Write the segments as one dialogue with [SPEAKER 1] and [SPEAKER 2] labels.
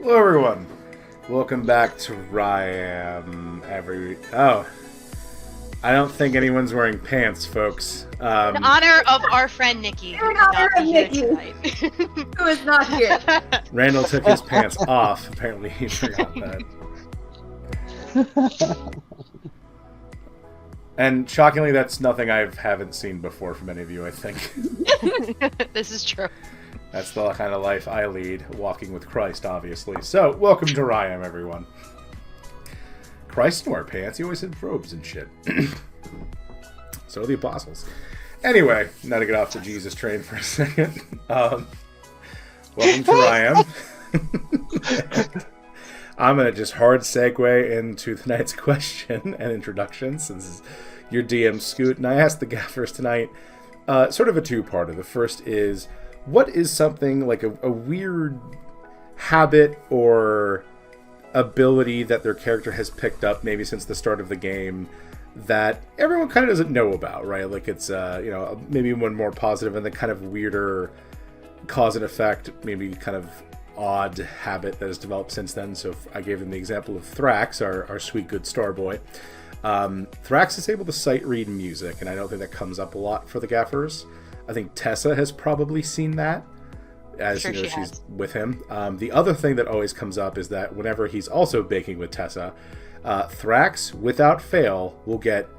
[SPEAKER 1] Hello everyone, welcome back to Ryam. I don't think anyone's wearing pants, folks.
[SPEAKER 2] In honor of our friend Nikki, who is not here tonight.
[SPEAKER 3] Who is not here.
[SPEAKER 1] Randall took his pants off. Apparently he forgot that. And shockingly, that's nothing I haven't seen before from any of you, I think.
[SPEAKER 2] This is true.
[SPEAKER 1] That's the kind of life I lead, walking with Christ, obviously. So, welcome to Ryam, everyone. Christ didn't wear pants, he always had robes and shit. So the apostles. Anyway, now to get off the Jesus train for a second. Welcome to Ryam. I'm going to just hard segue into tonight's question and introduction, since this is your DM Scoot. And I asked the Gaffers tonight, sort of a two-parter. The first is, what is something like a weird habit or ability that their character has picked up maybe since the start of the game that everyone kind of doesn't know about, right? Like it's, maybe one more positive and then kind of weirder cause and effect, maybe kind of odd habit that has developed since then. So I gave them the example of Thrax, our sweet good star boy. Thrax is able to sight read music, and I don't think that comes up a lot for the Gaffers. I think Tessa has probably seen that, as
[SPEAKER 2] sure,
[SPEAKER 1] she's with him. The other thing that always comes up is that whenever he's also baking with Tessa, Thrax, without fail, will get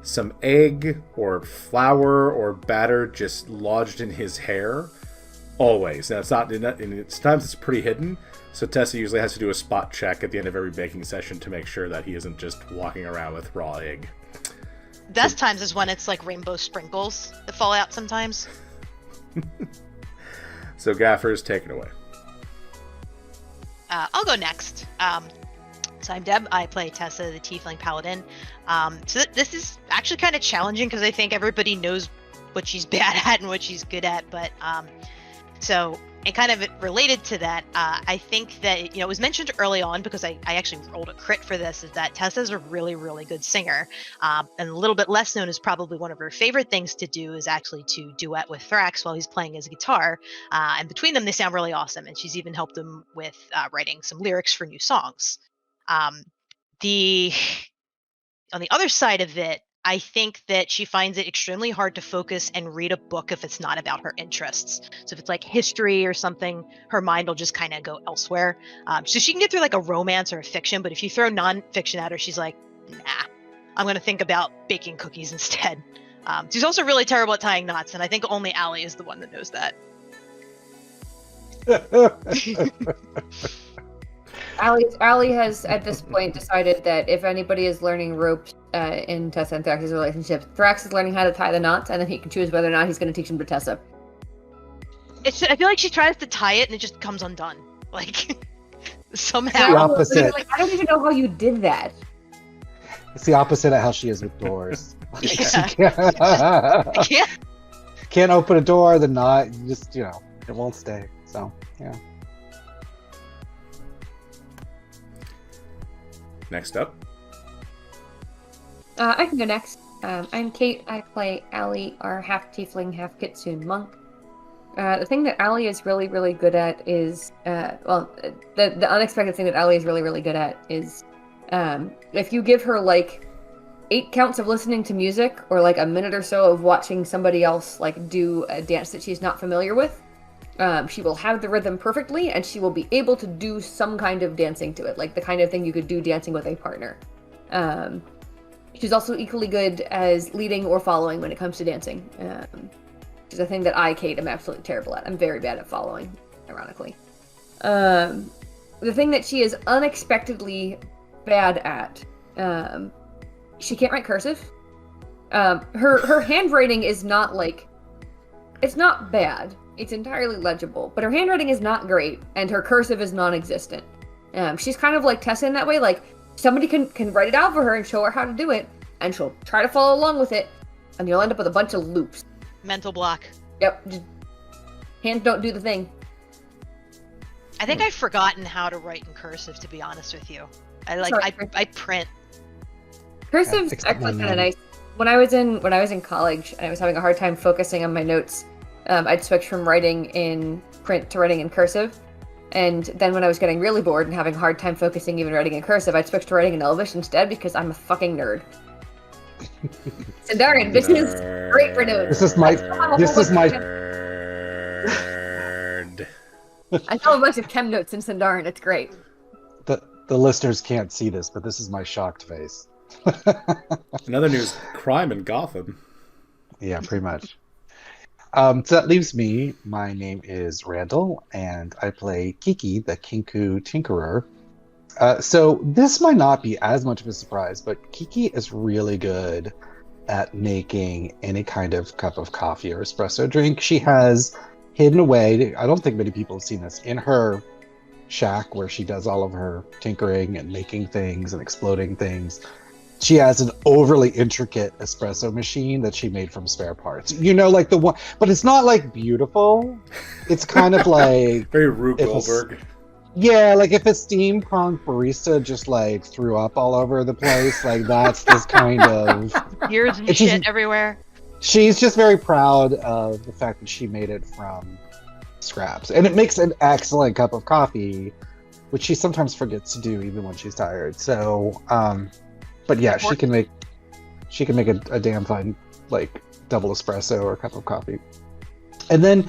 [SPEAKER 1] some egg or flour or batter just lodged in his hair. Always. Now, sometimes it's pretty hidden, so Tessa usually has to do a spot check at the end of every baking session to make sure that he isn't just walking around with raw egg.
[SPEAKER 2] Best times is when it's like rainbow sprinkles that fall out sometimes.
[SPEAKER 1] So Gaffers, take it away.
[SPEAKER 2] I'll go next. So I'm Deb. I play Tessa, the Tiefling Paladin. So this is actually kind of challenging because I think everybody knows what she's bad at and what she's good at. But and kind of related to that, I think that, it was mentioned early on because I actually rolled a crit for this, is that Tessa's a really, really good singer. And a little bit less known is probably one of her favorite things to do is actually to duet with Thrax while he's playing his guitar. And between them, they sound really awesome. And she's even helped him with writing some lyrics for new songs. On the other side of it, I think that she finds it extremely hard to focus and read a book if it's not about her interests. So if it's like history or something, her mind will just kind of go elsewhere. So she can get through like a romance or a fiction, but if you throw nonfiction at her, she's like, nah, I'm going to think about baking cookies instead. She's also really terrible at tying knots, and I think only Allie is the one that knows that.
[SPEAKER 3] Allie has, at this point, decided that if anybody is learning ropes in Tessa and Thrax's relationship, Thrax is learning how to tie the knots, and then he can choose whether or not he's going to teach them to Tessa.
[SPEAKER 2] I feel like she tries to tie it, and it just comes undone. Like, somehow.
[SPEAKER 4] It's the opposite.
[SPEAKER 3] Like, I don't even know how you did that.
[SPEAKER 4] It's the opposite of how she is with doors.
[SPEAKER 2] Yeah.
[SPEAKER 4] Can't open a door, the knot, just, it won't stay. So, yeah.
[SPEAKER 1] Next up.
[SPEAKER 3] I can go next. I'm Kate. I play Allie, our half tiefling, half kitsune monk. The thing that Allie is really, really good at is, the unexpected thing that Allie is really, really good at is, if you give her like 8 counts of listening to music or like a minute or so of watching somebody else like do a dance that she's not familiar with, she will have the rhythm perfectly, and she will be able to do some kind of dancing to it, like the kind of thing you could do dancing with a partner. She's also equally good as leading or following when it comes to dancing, which is a thing that I, Kate, am absolutely terrible at. I'm very bad at following, ironically. The thing that she is unexpectedly bad at, she can't write cursive. Her handwriting is not like, it's not bad. It's entirely legible, but her handwriting is not great, and her cursive is non-existent. She's kind of like Tessa in that way, like, somebody can write it out for her and show her how to do it, and she'll try to follow along with it, and you'll end up with a bunch of loops.
[SPEAKER 2] Mental block.
[SPEAKER 3] Yep, just hands don't do the thing.
[SPEAKER 2] I think I've forgotten how to write in cursive, to be honest with you. I print.
[SPEAKER 3] Cursive's actually kind of nice. When I was in college and I was having a hard time focusing on my notes, I'd switch from writing in print to writing in cursive. And then when I was getting really bored and having a hard time focusing even writing in cursive, I'd switch to writing in Elvish instead because I'm a fucking nerd. Sandarian, this is great for news.
[SPEAKER 4] This is my.
[SPEAKER 1] Nerd.
[SPEAKER 3] I know a bunch of chem notes in Sandarian. It's great.
[SPEAKER 4] The listeners can't see this, but this is my shocked face.
[SPEAKER 1] Another news: crime in Gotham.
[SPEAKER 4] Yeah, pretty much. So that leaves me. My name is Randall, and I play Kiki, the Kinku Tinkerer. So this might not be as much of a surprise, but Kiki is really good at making any kind of cup of coffee or espresso drink. She has hidden away, I don't think many people have seen this, in her shack where she does all of her tinkering and making things and exploding things. She has an overly intricate espresso machine that she made from spare parts. You know, like the one, but it's not like beautiful. It's kind of like
[SPEAKER 1] very Rube Goldberg.
[SPEAKER 4] Yeah, like if a steampunk barista just like threw up all over the place, like that's this kind of
[SPEAKER 2] Beards and shit everywhere.
[SPEAKER 4] She's just very proud of the fact that she made it from scraps, and it makes an excellent cup of coffee, which she sometimes forgets to do even when she's tired. So, but yeah, she can make a damn fine like double espresso or cup of coffee. And then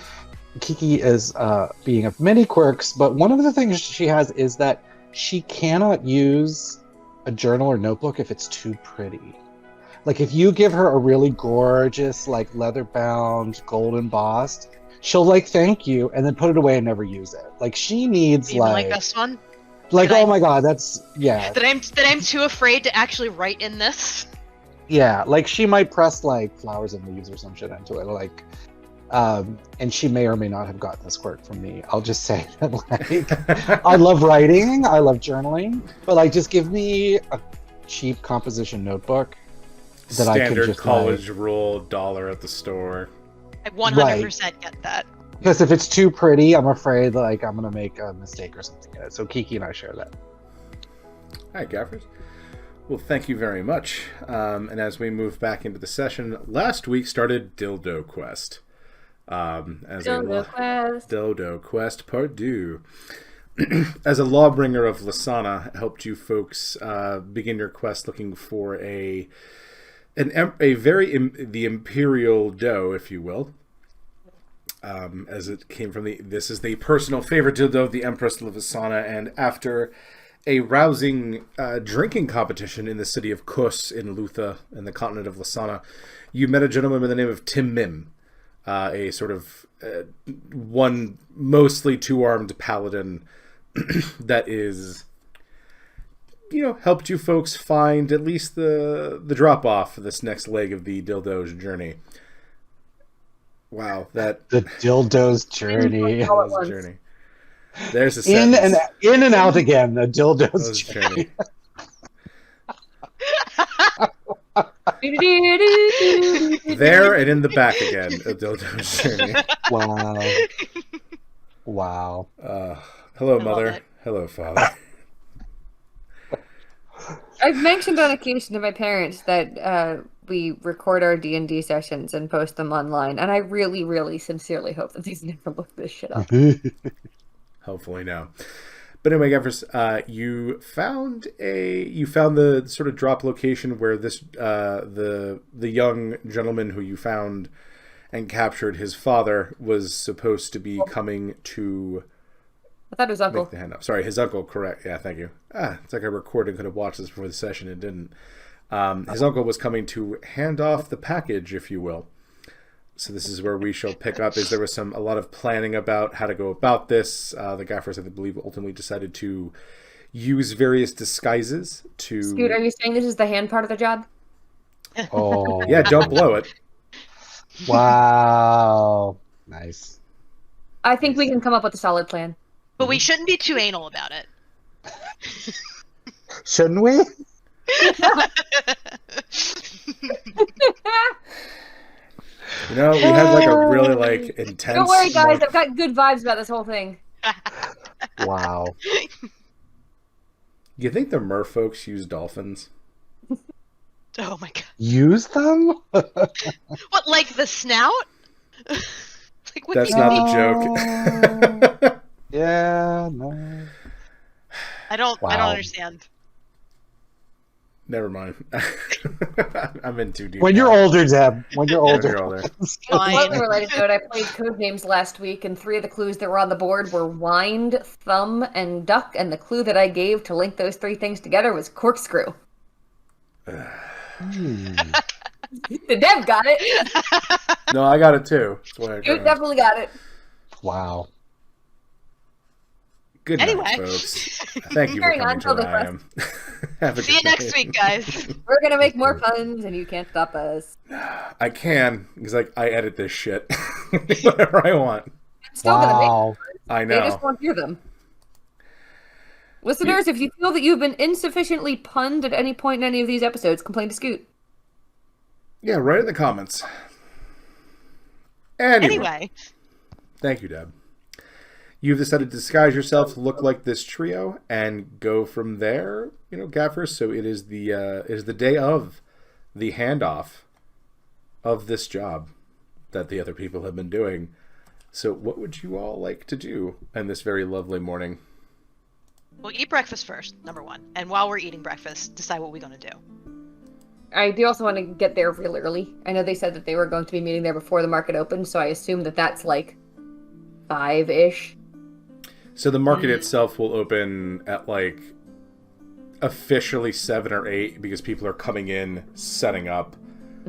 [SPEAKER 4] Kiki is being of many quirks, but one of the things she has is that she cannot use a journal or notebook if it's too pretty. Like if you give her a really gorgeous, like leather-bound, gold embossed, she'll like thank you and then put it away and never use it. Like she needs
[SPEAKER 2] like this one.
[SPEAKER 4] Like oh my god, that's yeah.
[SPEAKER 2] That I'm too afraid to actually write in this.
[SPEAKER 4] Yeah, like she might press like flowers and leaves or some shit into it, like. And she may or may not have gotten this quirk from me. I'll just say that, like, I love writing, I love journaling, but like, just give me a cheap composition notebook that
[SPEAKER 1] Standard
[SPEAKER 4] I can just
[SPEAKER 1] college rule $1 at the store.
[SPEAKER 2] I 100% get that.
[SPEAKER 4] Because if it's too pretty, I'm afraid like I'm gonna make a mistake or something in it. So Kiki and I share that.
[SPEAKER 1] All right, Gaffers. Well, thank you very much. And as we move back into the session, last week started Dildo Quest. Dildo Quest Part 2. As a lawbringer of Lasana, helped you folks begin your quest looking for the Imperial dough, if you will. As it came from this is the personal favorite dildo of the Empress Lasana, and after a rousing drinking competition in the city of Kus in Lutha, in the continent of Lasana, you met a gentleman by the name of Tim Mim. A sort of one mostly two-armed paladin that is, helped you folks find at least the drop-off for this next leg of the Dildo's journey. Wow,
[SPEAKER 4] the Dildo's journey.
[SPEAKER 1] There's a sentence.
[SPEAKER 4] In and out again, the Dildo's journey.
[SPEAKER 1] There and in the back again, a Dildo's journey.
[SPEAKER 4] Wow.
[SPEAKER 1] Hello, Mother. Hello, Father.
[SPEAKER 3] I've mentioned on occasion to my parents that we record our D&D sessions and post them online, and I really, really sincerely hope that these never look this shit up.
[SPEAKER 1] Hopefully no. But anyway, Gaffers, you found the sort of drop location where this the young gentleman who you found and captured, his father, was supposed to be coming to.
[SPEAKER 3] I thought it was uncle.
[SPEAKER 1] Make the hand up. Sorry, his uncle. Correct. Yeah, thank you. It's like I recorded, could have watched this before the session. It didn't. His uncle was coming to hand off the package, if you will. So this is where we shall pick up. There was a lot of planning about how to go about this. The Gaffers, I believe, ultimately decided to use various disguises to.
[SPEAKER 3] Scoot, are you saying this is the hand part of the job?
[SPEAKER 4] Oh,
[SPEAKER 1] yeah! Don't blow it.
[SPEAKER 4] Wow, nice.
[SPEAKER 3] I think we can come up with a solid plan.
[SPEAKER 2] But we shouldn't be too anal about it.
[SPEAKER 4] Shouldn't we?
[SPEAKER 1] We had like a really intense.
[SPEAKER 3] Don't worry, guys. I've got good vibes about this whole thing.
[SPEAKER 4] Wow.
[SPEAKER 1] You think the merfolks use dolphins?
[SPEAKER 2] Oh my god.
[SPEAKER 4] Use them?
[SPEAKER 2] What, like the snout?
[SPEAKER 1] That's not the joke.
[SPEAKER 4] Yeah, no.
[SPEAKER 2] I don't
[SPEAKER 4] Wow.
[SPEAKER 2] understand.
[SPEAKER 1] Never mind. I'm in too deep.
[SPEAKER 4] When you're
[SPEAKER 1] now.
[SPEAKER 4] older, Deb. When you're
[SPEAKER 1] When
[SPEAKER 4] older.
[SPEAKER 1] you're older.
[SPEAKER 2] Fine.
[SPEAKER 3] Slightly related note, I played Codenames last week, and 3 of the clues that were on the board were wind, thumb, and duck, and the clue that I gave to link those 3 things together was corkscrew. The Deb got it.
[SPEAKER 1] No, I got it too. That's why I
[SPEAKER 3] You
[SPEAKER 1] grabbed.
[SPEAKER 3] definitely got it.
[SPEAKER 4] Wow.
[SPEAKER 1] Good night,
[SPEAKER 2] Anyway.
[SPEAKER 1] folks. Thank you for
[SPEAKER 3] Carrying
[SPEAKER 1] coming
[SPEAKER 3] on
[SPEAKER 1] to
[SPEAKER 3] till the
[SPEAKER 1] I am. Have a
[SPEAKER 2] See you
[SPEAKER 1] good
[SPEAKER 2] next
[SPEAKER 1] night.
[SPEAKER 2] week, guys.
[SPEAKER 3] We're gonna make more puns, and you can't stop us.
[SPEAKER 1] I can because I edit this shit whatever I want.
[SPEAKER 3] I'm still gonna make
[SPEAKER 4] Wow.
[SPEAKER 1] I
[SPEAKER 3] They just
[SPEAKER 1] know.
[SPEAKER 3] won't hear them. Listeners, if you feel that you've been insufficiently punned at any point in any of these episodes, complain to Scoot.
[SPEAKER 1] Yeah, write in the comments. Anyway,
[SPEAKER 2] Anyway,
[SPEAKER 1] thank you, Deb. You've decided to disguise yourself to look like this trio and go from there, Gaffer. So it is the day of the handoff of this job that the other people have been doing. So what would you all like to do on this very lovely morning?
[SPEAKER 2] we'll eat breakfast first, number 1. And while we're eating breakfast, decide what we're going to do.
[SPEAKER 3] I do also want to get there really early. I know they said that they were going to be meeting there before the market opened, so I assume that that's like 5-ish.
[SPEAKER 1] So the market itself will open at like officially 7 or 8 because people are coming in, setting up.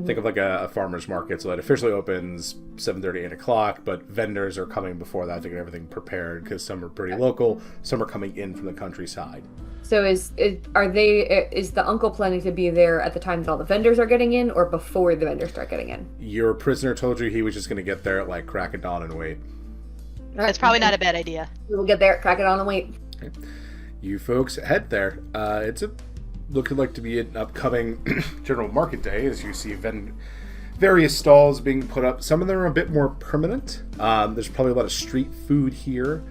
[SPEAKER 1] Think of like a farmer's market. So that officially opens 7:30, 8 o'clock, but vendors are coming before that to get everything prepared because some are pretty local, some are coming in from the countryside.
[SPEAKER 3] So is the uncle planning to be there at the time that all the vendors are getting in, or before the vendors start getting in?
[SPEAKER 1] Your prisoner told you he was just going to get there at like crack of dawn and wait.
[SPEAKER 2] That's probably not a bad idea.
[SPEAKER 3] We will get there, crack it on, and wait.
[SPEAKER 1] You folks head there. It's looking like to be an upcoming general market day, as you see various stalls being put up. Some of them are a bit more permanent. There's probably a lot of street food here.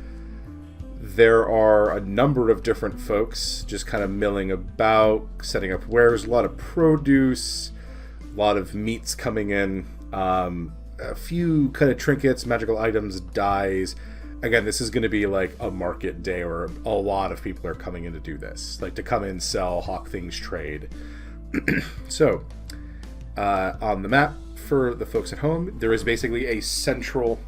[SPEAKER 1] There are a number of different folks just kind of milling about, setting up wares. A lot of produce, a lot of meats coming in, a few kind of trinkets, magical items, dyes. Again, this is going to be like a market day where a lot of people are coming in to do this, like to come in, sell, hawk things, trade. So, on the map for the folks at home, there is basically a central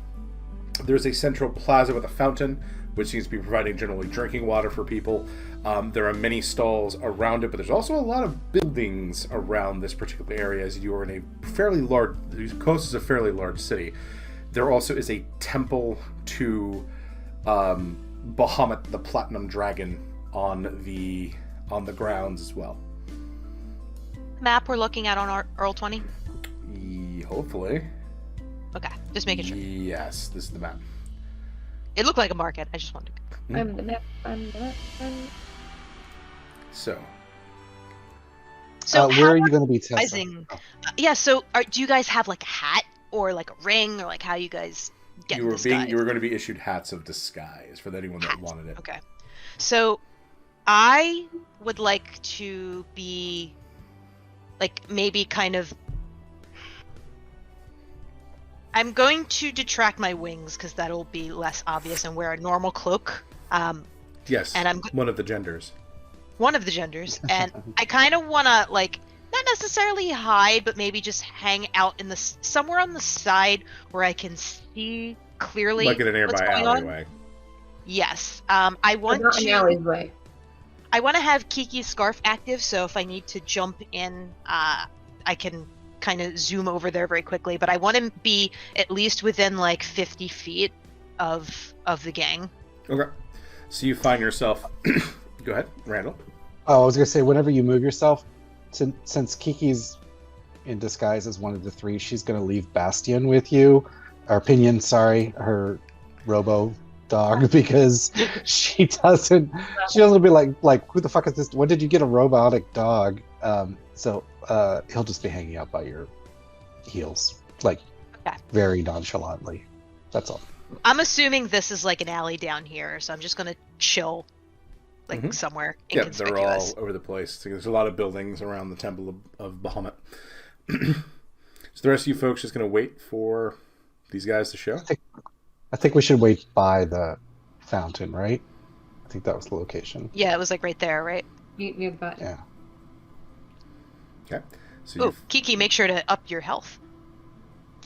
[SPEAKER 1] plaza with a fountain, which seems to be providing generally drinking water for people. There are many stalls around it, but there's also a lot of buildings around this particular area, as you are in a fairly large, the coast is a fairly large city. There also is a temple to Bahamut, the Platinum Dragon, on the grounds as well.
[SPEAKER 2] Map we're looking at on our Earl 20?
[SPEAKER 1] Hopefully.
[SPEAKER 2] Okay, just making sure.
[SPEAKER 1] Yes, this is the map.
[SPEAKER 2] It looked like a market. I just wanted to...
[SPEAKER 3] I'm the map.
[SPEAKER 1] So,
[SPEAKER 2] So
[SPEAKER 4] where are you going to be testing?
[SPEAKER 2] advising... Yeah, so do you guys have like a hat or like a ring or like how you guys get
[SPEAKER 1] you were
[SPEAKER 2] disguised?
[SPEAKER 1] going to be issued hats of disguise for anyone that wanted it.
[SPEAKER 2] Okay. So I would like to be like maybe kind of I'm going to detract my wings because that'll be less obvious and wear a normal cloak.
[SPEAKER 1] Yes,
[SPEAKER 2] And I'm
[SPEAKER 1] one of the genders.
[SPEAKER 2] one of the genders, and I kind of want to like not necessarily hide, but maybe just hang out in the somewhere on the side where I can see clearly
[SPEAKER 1] Like in a
[SPEAKER 2] what's
[SPEAKER 1] nearby
[SPEAKER 2] going on.
[SPEAKER 1] alleyway.
[SPEAKER 2] Yes, I want
[SPEAKER 3] Not an
[SPEAKER 2] to.
[SPEAKER 3] alleyway.
[SPEAKER 2] I want to have Kiki's scarf active, so if I need to jump in, I can kind of zoom over there very quickly. But I want to be at least within like 50 feet of the gang.
[SPEAKER 1] Okay. So you find yourself. Go ahead, Randall.
[SPEAKER 4] Oh, I was going to say, whenever you move yourself, since Kiki's in disguise as one of the 3, she's going to leave Bastion with you. Or Pinion, sorry, her robo dog, because she doesn't be like, who the fuck is this? When did you get a robotic dog? So he'll just be hanging out by your heels, like
[SPEAKER 2] Okay.
[SPEAKER 4] very nonchalantly. That's all.
[SPEAKER 2] I'm assuming this is like an alley down here, so I'm just gonna chill like
[SPEAKER 1] Mhm.
[SPEAKER 2] somewhere
[SPEAKER 1] Yeah,
[SPEAKER 2] inconspicuous.
[SPEAKER 1] they're all over the place. So there's a lot of buildings around the Temple of Bahamut. So the rest of you folks just going to wait for these guys to show?
[SPEAKER 4] I think we should wait by the fountain, right? I think that was the location.
[SPEAKER 2] Yeah, it was like right there, right?
[SPEAKER 3] Near the button.
[SPEAKER 4] Yeah.
[SPEAKER 1] Okay. So
[SPEAKER 2] Oh, Kiki, make sure to up your health.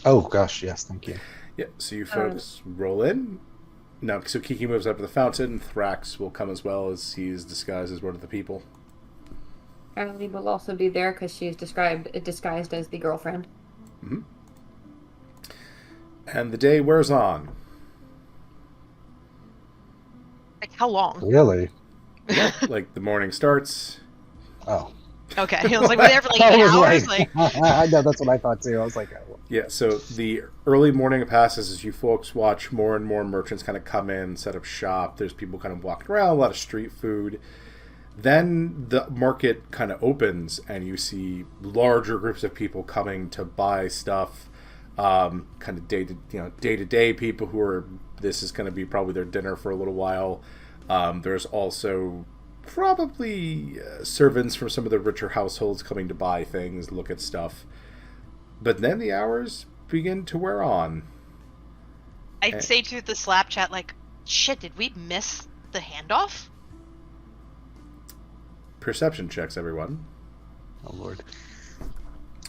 [SPEAKER 4] Oh gosh, yes, thank you.
[SPEAKER 1] yeah, so you folks roll in. No, so Kiki moves up to the fountain. Thrax will come as well, as he's disguised as one of the people.
[SPEAKER 3] Allie will also be there because she's disguised as the girlfriend.
[SPEAKER 1] Mm-hmm. And the day wears on.
[SPEAKER 2] Like how long?
[SPEAKER 4] Really?
[SPEAKER 1] Yeah, like the morning starts.
[SPEAKER 4] Oh.
[SPEAKER 2] Okay, I was like, we're there for like
[SPEAKER 4] I
[SPEAKER 2] 8
[SPEAKER 4] was
[SPEAKER 2] hours.
[SPEAKER 4] like,
[SPEAKER 2] Like,
[SPEAKER 4] I know, that's what I thought too. I was like, oh.
[SPEAKER 1] Yeah, so the early morning passes as you folks watch more and more merchants kind of come in, set up shop. There's people kind of walking around, a lot of street food. Then the market kind of opens and you see larger groups of people coming to buy stuff. Kind of day to day people who are, this is going to be probably their dinner for a little while. There's also probably servants from some of the richer households coming to buy things, look at stuff. But then the hours begin to wear on.
[SPEAKER 2] I'd say to the slap chat, like, shit, did we miss the handoff?
[SPEAKER 1] Perception checks, everyone.
[SPEAKER 4] Oh Lord.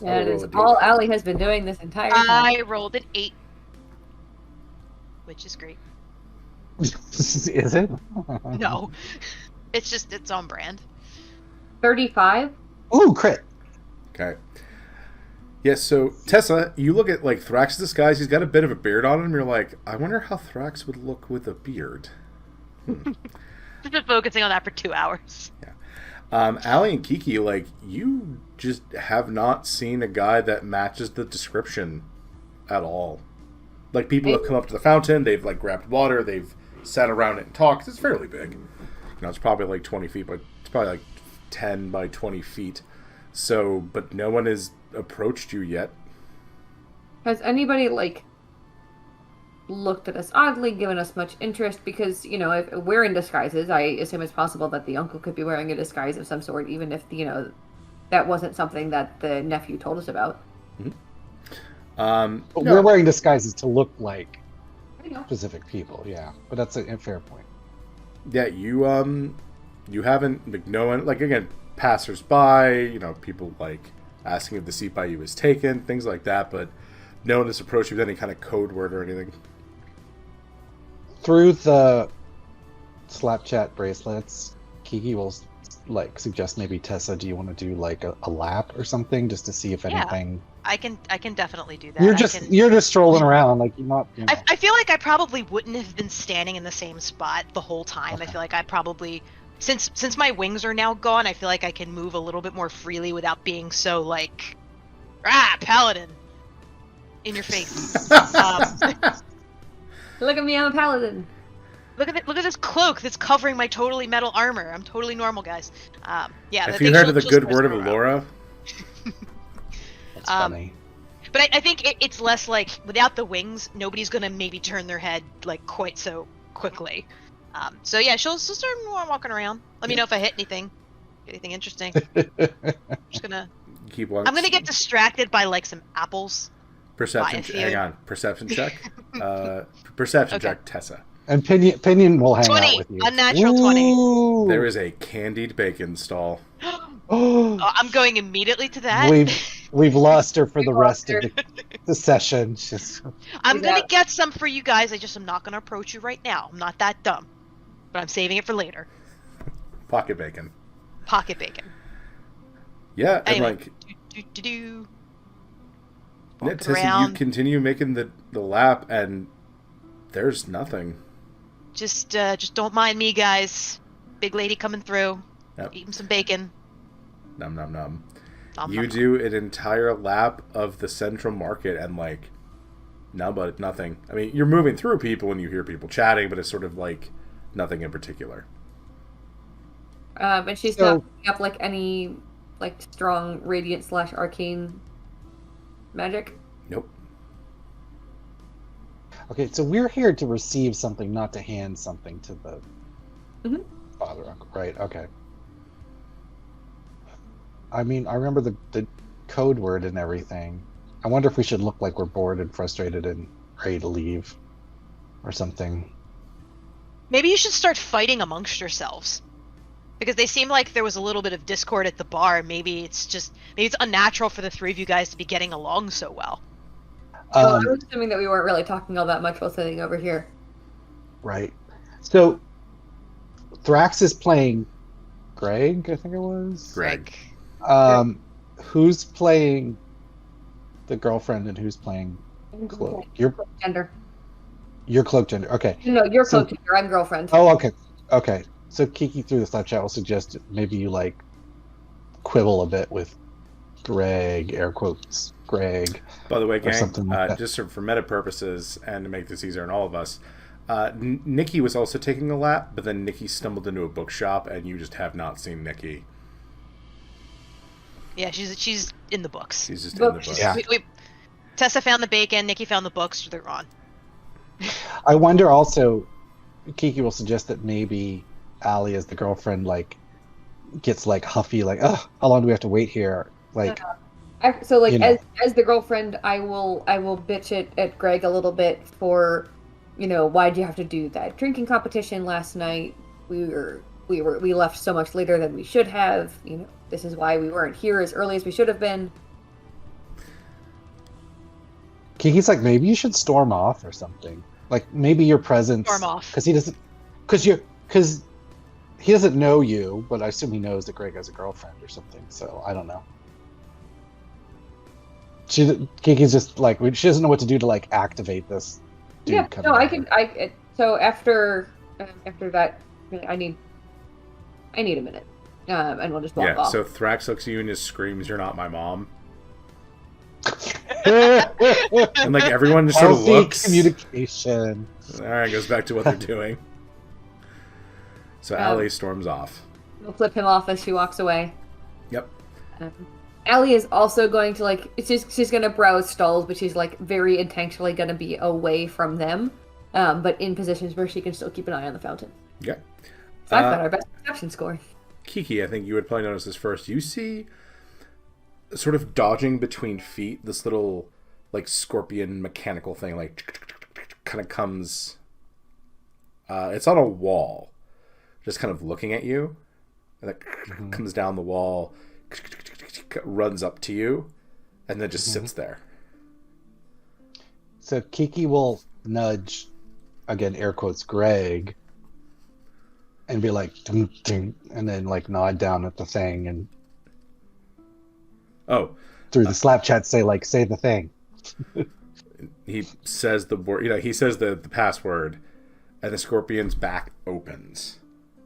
[SPEAKER 3] That
[SPEAKER 1] roll
[SPEAKER 3] is
[SPEAKER 1] a
[SPEAKER 3] all
[SPEAKER 1] d8.
[SPEAKER 3] Allie has been doing this entire time.
[SPEAKER 2] I rolled an 8, which is great.
[SPEAKER 4] Is it?
[SPEAKER 2] No, it's on brand.
[SPEAKER 3] 35?
[SPEAKER 4] Ooh, crit.
[SPEAKER 1] Okay. Yes, so Tessa, you look at like Thrax's disguise, he's got a bit of a beard on him, you're like, I wonder how Thrax would look with a beard.
[SPEAKER 2] Just been focusing on that for 2 hours.
[SPEAKER 1] Allie and Kiki, like, you just have not seen a guy that matches the description at all. Like, people have come up to the fountain, they've, like, grabbed water, they've sat around it and talked. It's fairly big. You know, it's probably, like, 20 feet, but it's probably, like, 10 by 20 feet. So, but no one has approached you yet.
[SPEAKER 3] Has anybody, like, looked at us oddly, given us much interest? Because, you know, if we're in disguises, I assume it's possible that the uncle could be wearing a disguise of some sort, even if, you know, that wasn't something that the nephew told us about.
[SPEAKER 1] Mm-hmm.
[SPEAKER 4] But
[SPEAKER 1] No.
[SPEAKER 4] we're wearing disguises to look like
[SPEAKER 3] I know.
[SPEAKER 4] specific people, yeah. But that's a fair point.
[SPEAKER 1] Yeah, you haven't, like, no one, like, again, passers-by, you know, people, like, asking if the seat by you is taken, things like that, but no one has approached you with any kind of code word or anything.
[SPEAKER 4] Through the Slapchat bracelets, Kiki will, like, suggest maybe, Tessa, do you want to do, like, a lap or something, just to see if
[SPEAKER 2] Yeah.
[SPEAKER 4] anything...
[SPEAKER 2] I can definitely do that.
[SPEAKER 4] You're
[SPEAKER 2] I
[SPEAKER 4] just
[SPEAKER 2] can-
[SPEAKER 4] you're just strolling around, like, you're not... You know.
[SPEAKER 2] I feel like I probably wouldn't have been standing in the same spot the whole time. I
[SPEAKER 4] Okay.
[SPEAKER 2] feel like I probably, since my wings are now gone, I feel like I can move a little bit more freely without being so like, paladin, in your face.
[SPEAKER 3] Look at me, I'm a paladin.
[SPEAKER 2] Look at this cloak that's covering my totally metal armor. I'm totally normal, guys. Yeah.
[SPEAKER 1] If
[SPEAKER 2] I
[SPEAKER 1] you
[SPEAKER 2] think
[SPEAKER 1] heard
[SPEAKER 2] she'll-
[SPEAKER 1] of the
[SPEAKER 2] she'll
[SPEAKER 1] good
[SPEAKER 2] start
[SPEAKER 1] word of
[SPEAKER 2] to grow.
[SPEAKER 1] Allura,
[SPEAKER 4] That's funny.
[SPEAKER 2] But I think it's less like, without the wings, nobody's gonna maybe turn their head like quite so quickly. So yeah, she'll start walking around. Let me know if I hit anything interesting. Just gonna.
[SPEAKER 1] keep on.
[SPEAKER 2] I'm gonna get distracted by like some apples.
[SPEAKER 1] Perception.
[SPEAKER 2] Buy a
[SPEAKER 1] Hang
[SPEAKER 2] few.
[SPEAKER 1] on. Perception check. Perception
[SPEAKER 2] Okay.
[SPEAKER 1] check, Tessa.
[SPEAKER 4] And Pinion will hang
[SPEAKER 2] 20,
[SPEAKER 4] out with you.
[SPEAKER 2] unnatural 20.
[SPEAKER 4] Ooh.
[SPEAKER 1] There is a candied bacon stall.
[SPEAKER 2] Oh, I'm going immediately to that.
[SPEAKER 4] We've lost her for the
[SPEAKER 3] We've
[SPEAKER 4] rest
[SPEAKER 3] lost
[SPEAKER 4] of the session. Just
[SPEAKER 2] I'm
[SPEAKER 3] She's
[SPEAKER 2] gonna
[SPEAKER 3] out.
[SPEAKER 2] get some for you guys. I'm not gonna approach you right now. I'm not that dumb. But I'm saving it for later.
[SPEAKER 1] Pocket bacon.
[SPEAKER 2] Pocket bacon.
[SPEAKER 1] Yeah, and
[SPEAKER 2] Anyway.
[SPEAKER 1] like,
[SPEAKER 2] Do.
[SPEAKER 1] yeah,
[SPEAKER 2] Walking
[SPEAKER 1] Tessa, you
[SPEAKER 2] around.
[SPEAKER 1] continue making the lap, and there's nothing.
[SPEAKER 2] Just don't mind me, guys. Big lady coming through.
[SPEAKER 1] Yep.
[SPEAKER 2] Eating some bacon.
[SPEAKER 1] Num num num.
[SPEAKER 2] Nom,
[SPEAKER 1] You
[SPEAKER 2] nom,
[SPEAKER 1] do an entire lap of the central market, and like, no, but nothing. I mean, you're moving through people, and you hear people chatting, but it's sort of like nothing in particular.
[SPEAKER 3] And she's
[SPEAKER 4] So-
[SPEAKER 3] not picking up like any like strong radiant / arcane magic.
[SPEAKER 1] Nope.
[SPEAKER 4] okay, so we're here to receive something, not to hand something to the
[SPEAKER 3] Mhm.
[SPEAKER 4] father uncle, right? Okay. I mean, I remember the code word and everything. I wonder if we should look like we're bored and frustrated and ready to leave, or something.
[SPEAKER 2] Maybe you should start fighting amongst yourselves. Because they seem like there was a little bit of discord at the bar. Maybe it's unnatural for the three of you guys to be getting along so well.
[SPEAKER 3] Well, I was assuming that we weren't really talking all that much while sitting over here.
[SPEAKER 4] Right. So Thrax is playing Greg, I think it was.
[SPEAKER 1] Greg.
[SPEAKER 4] Who's playing the girlfriend and who's playing Cloak? You're
[SPEAKER 3] Gender.
[SPEAKER 4] You're Cloak Gender. Okay.
[SPEAKER 3] No, you're Cloak Gender. I'm girlfriend.
[SPEAKER 4] Oh, okay. Okay. So Kiki through the Snapchat will suggest maybe you like quibble a bit with Greg, air quotes, Greg.
[SPEAKER 1] By the way, gang,
[SPEAKER 4] something like that.
[SPEAKER 1] just for meta purposes and to make this easier on all of us, Nikki was also taking a lap, but then Nikki stumbled into a bookshop, and you just have not seen Nikki.
[SPEAKER 2] Yeah, she's in the books.
[SPEAKER 1] She's just in the books.
[SPEAKER 4] Yeah.
[SPEAKER 2] Tessa found the bacon. Nikki found the books. They're gone.
[SPEAKER 4] I wonder also, Kiki will suggest that maybe Allie as the girlfriend like gets like huffy, like, oh, how long do we have to wait here? Like,
[SPEAKER 3] So like
[SPEAKER 4] you know.
[SPEAKER 3] as the girlfriend, I will bitch at Greg a little bit for, why'd you have to do that drinking competition last night? We left so much later than we should have. This is why we weren't here as early as we should have been.
[SPEAKER 4] Kiki's like, maybe you should storm off or something. Like maybe your presence,
[SPEAKER 2] Storm off.
[SPEAKER 4] because he doesn't know you, but I assume he knows that Greg has a girlfriend or something. So I don't know. Kiki's just like, she doesn't know what to do to like activate this dude.
[SPEAKER 3] Yeah,
[SPEAKER 4] coming
[SPEAKER 3] no,
[SPEAKER 4] over.
[SPEAKER 3] So after that, I need a minute, and we'll just walk off.
[SPEAKER 1] So Thrax looks at you and just screams, "You're not my mom!" And like everyone just sort of
[SPEAKER 4] Healthy
[SPEAKER 1] looks.
[SPEAKER 4] communication.
[SPEAKER 1] All right, goes back to what they're doing. So Allie storms off.
[SPEAKER 3] We'll flip him off as she walks away.
[SPEAKER 1] Yep.
[SPEAKER 3] Allie is also going to she's going to browse stalls, but she's like very intentionally going to be away from them, but in positions where she can still keep an eye on the fountain.
[SPEAKER 1] Yeah.
[SPEAKER 3] So I've got our best perception score.
[SPEAKER 1] Kiki, I think you would probably notice this first. You see, sort of dodging between feet, this little like scorpion mechanical thing, like kind of comes. It's on a wall, just kind of looking at you, and it comes down the wall, runs up to you, and then just sits there.
[SPEAKER 4] So Kiki will nudge, again, air quotes, Greg, and be like, ding, ding, and then like nod down at the thing, and through the Snapchat say the thing.
[SPEAKER 1] He says the word, he says the password, and the scorpion's back opens,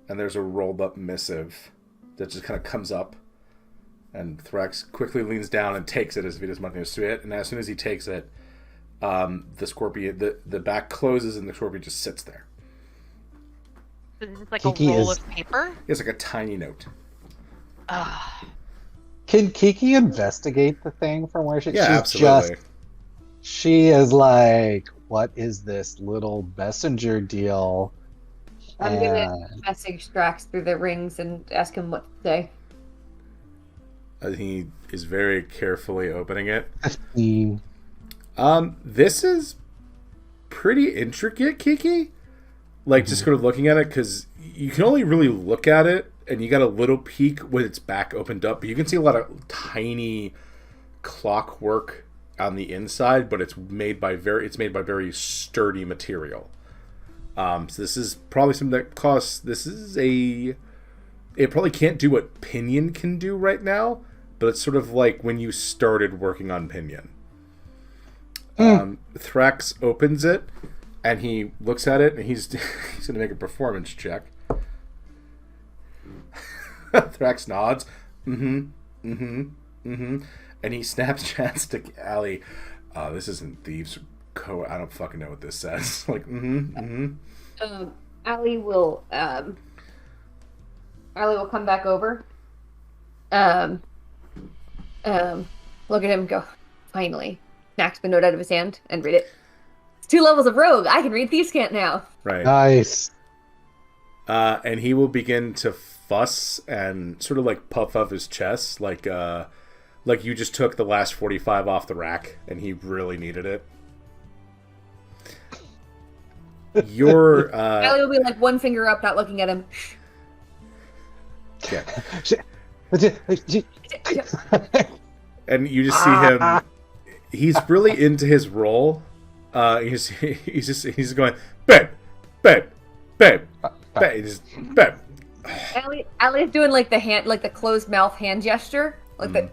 [SPEAKER 1] and there's a rolled up missive that just kind of comes up, and Thrax quickly leans down and takes it as if he doesn't want to see it, and as soon as he takes it, the scorpion, the back closes and the scorpion just sits there.
[SPEAKER 2] Is this like
[SPEAKER 4] Kiki
[SPEAKER 2] a roll
[SPEAKER 4] is-
[SPEAKER 2] of paper?
[SPEAKER 1] It's like a tiny note.
[SPEAKER 4] Can Kiki investigate the thing from where she's
[SPEAKER 1] Absolutely.
[SPEAKER 4] She is like, what is this little messenger deal?
[SPEAKER 3] I'm gonna message Thrax through the rings and ask him what to say.
[SPEAKER 1] He is very carefully opening it.
[SPEAKER 4] 15.
[SPEAKER 1] This is pretty intricate, Kiki. Like, just sort of looking at it, because you can only really look at it, and you got a little peek with its back opened up, but you can see a lot of tiny clockwork on the inside, but it's made by very sturdy material. So this is probably something that costs. It probably can't do what Pinion can do right now, but it's sort of like when you started working on Pinion. Thrax opens it, and he looks at it, and he's going to make a performance check. Thrax nods. And he Snapchats to Allie. This isn't Thieves Code. I don't fucking know what this says. Like,
[SPEAKER 3] Allie will come back over. Look at him go. Finally. Snacks the note out of his hand and read it. It's 2 levels of rogue. I can read Thieves' Cant now.
[SPEAKER 1] Right.
[SPEAKER 4] Nice.
[SPEAKER 1] And he will begin to fuss and sort of like puff up his chest, like you just took the last 45 off the rack and he really needed it. Your
[SPEAKER 3] Allie will be like one finger up, not looking at him.
[SPEAKER 1] yeah.
[SPEAKER 4] She-
[SPEAKER 1] And you just see him. He's really into his role. He's just going, babe, babe, babe, babe, babe.
[SPEAKER 3] Allie is doing like the hand, like the closed mouth hand gesture, like the.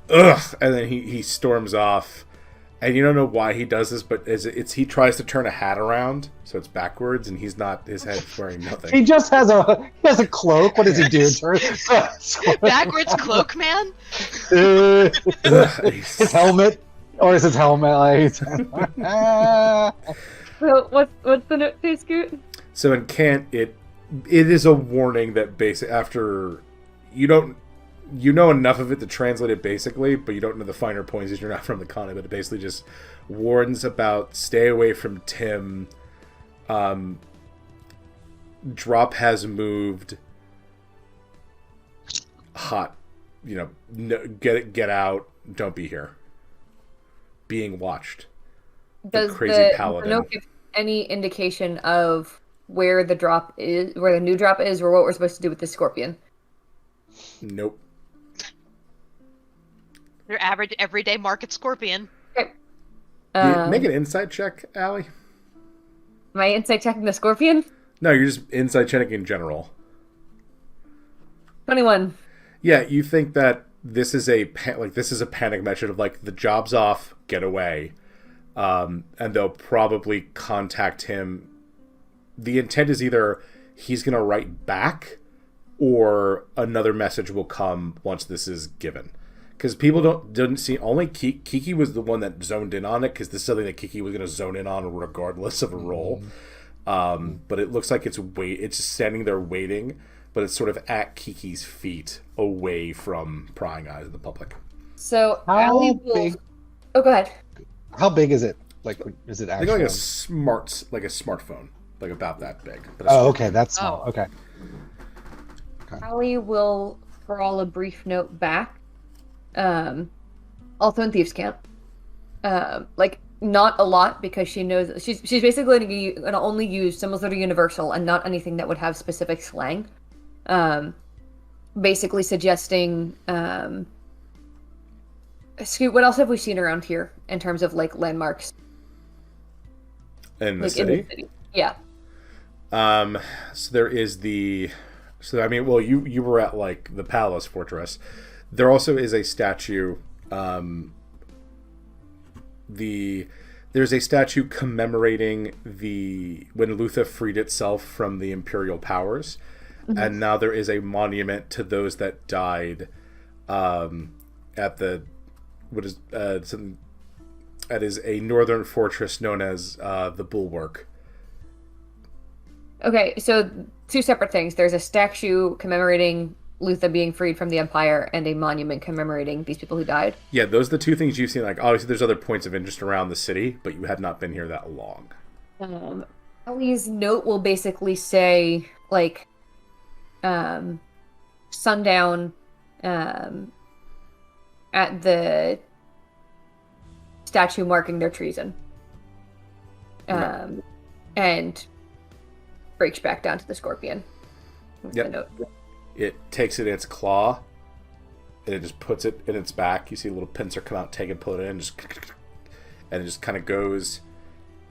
[SPEAKER 1] Ugh! And then he storms off, and you don't know why he does this, but he tries to turn a hat around so it's backwards, and he's not. His head's wearing nothing.
[SPEAKER 4] He just has a cloak. What does he do?
[SPEAKER 2] Backwards cloak man.
[SPEAKER 4] His helmet, or is his helmet?
[SPEAKER 3] So what's the note say, Scoot?
[SPEAKER 1] So in Cant, it is a warning that after you know enough of it to translate it basically, but you don't know the finer points as you're not from the continent. But it basically just warns about stay away from Tim. Drop has moved. Hot, no, get out. Don't be here. Being watched.
[SPEAKER 3] Does
[SPEAKER 1] crazy paladin.
[SPEAKER 3] the note give any indication of where the drop is, where the new drop is, or what we're supposed to do with the scorpion?
[SPEAKER 1] Nope.
[SPEAKER 2] Your average everyday market scorpion.
[SPEAKER 3] Okay.
[SPEAKER 1] Make an insight check, Allie.
[SPEAKER 3] Am I insight checking the scorpion?
[SPEAKER 1] No, you're just insight checking in general.
[SPEAKER 3] 21.
[SPEAKER 1] Yeah, you think that this is a panic message of like the job's off, get away, and they'll probably contact him. The intent is either he's gonna write back, or another message will come once this is given. Because people didn't see, only Kiki was the one that zoned in on it, because this is something that Kiki was gonna zone in on regardless of a roll. But it looks like it's just standing there waiting, but it's sort of at Kiki's feet, away from prying eyes of the public.
[SPEAKER 3] So
[SPEAKER 4] How
[SPEAKER 3] Allie will...
[SPEAKER 4] big?
[SPEAKER 3] Oh, go ahead.
[SPEAKER 4] How big is it? Like, is it
[SPEAKER 1] I think
[SPEAKER 4] actually
[SPEAKER 1] like a smartphone, like about that big. But
[SPEAKER 4] Oh, okay, that's small.
[SPEAKER 2] Oh.
[SPEAKER 4] Okay.
[SPEAKER 3] Allie will scrawl a brief note back. Also in Thieves' Camp. Like, not a lot, because she knows she's basically going to only use symbols that are universal and not anything that would have specific slang. Basically suggesting, Scoot, what else have we seen around here in terms of like landmarks?
[SPEAKER 1] In the
[SPEAKER 3] Like
[SPEAKER 1] city?
[SPEAKER 3] in the city. Yeah.
[SPEAKER 1] So there is you were at like the palace fortress. There also is a statue. There's a statue commemorating when Lutha freed itself from the imperial powers, and now there is a monument to those that died at that is a northern fortress known as the Bulwark.
[SPEAKER 3] Okay, so two separate things. There's a statue commemorating Lutha being freed from the Empire, and a monument commemorating these people who died.
[SPEAKER 1] Yeah, those are the two things you've seen. Like, obviously, there's other points of interest around the city, but you had not been here that long.
[SPEAKER 3] Ellie's note will basically say, like, sundown at the statue marking their treason. And breaks back down to the scorpion.
[SPEAKER 1] Yep.
[SPEAKER 3] The note.
[SPEAKER 1] It takes it in its claw, and it just puts it in its back. You see a little pincer come out, take it, pull it in, and it just kind of goes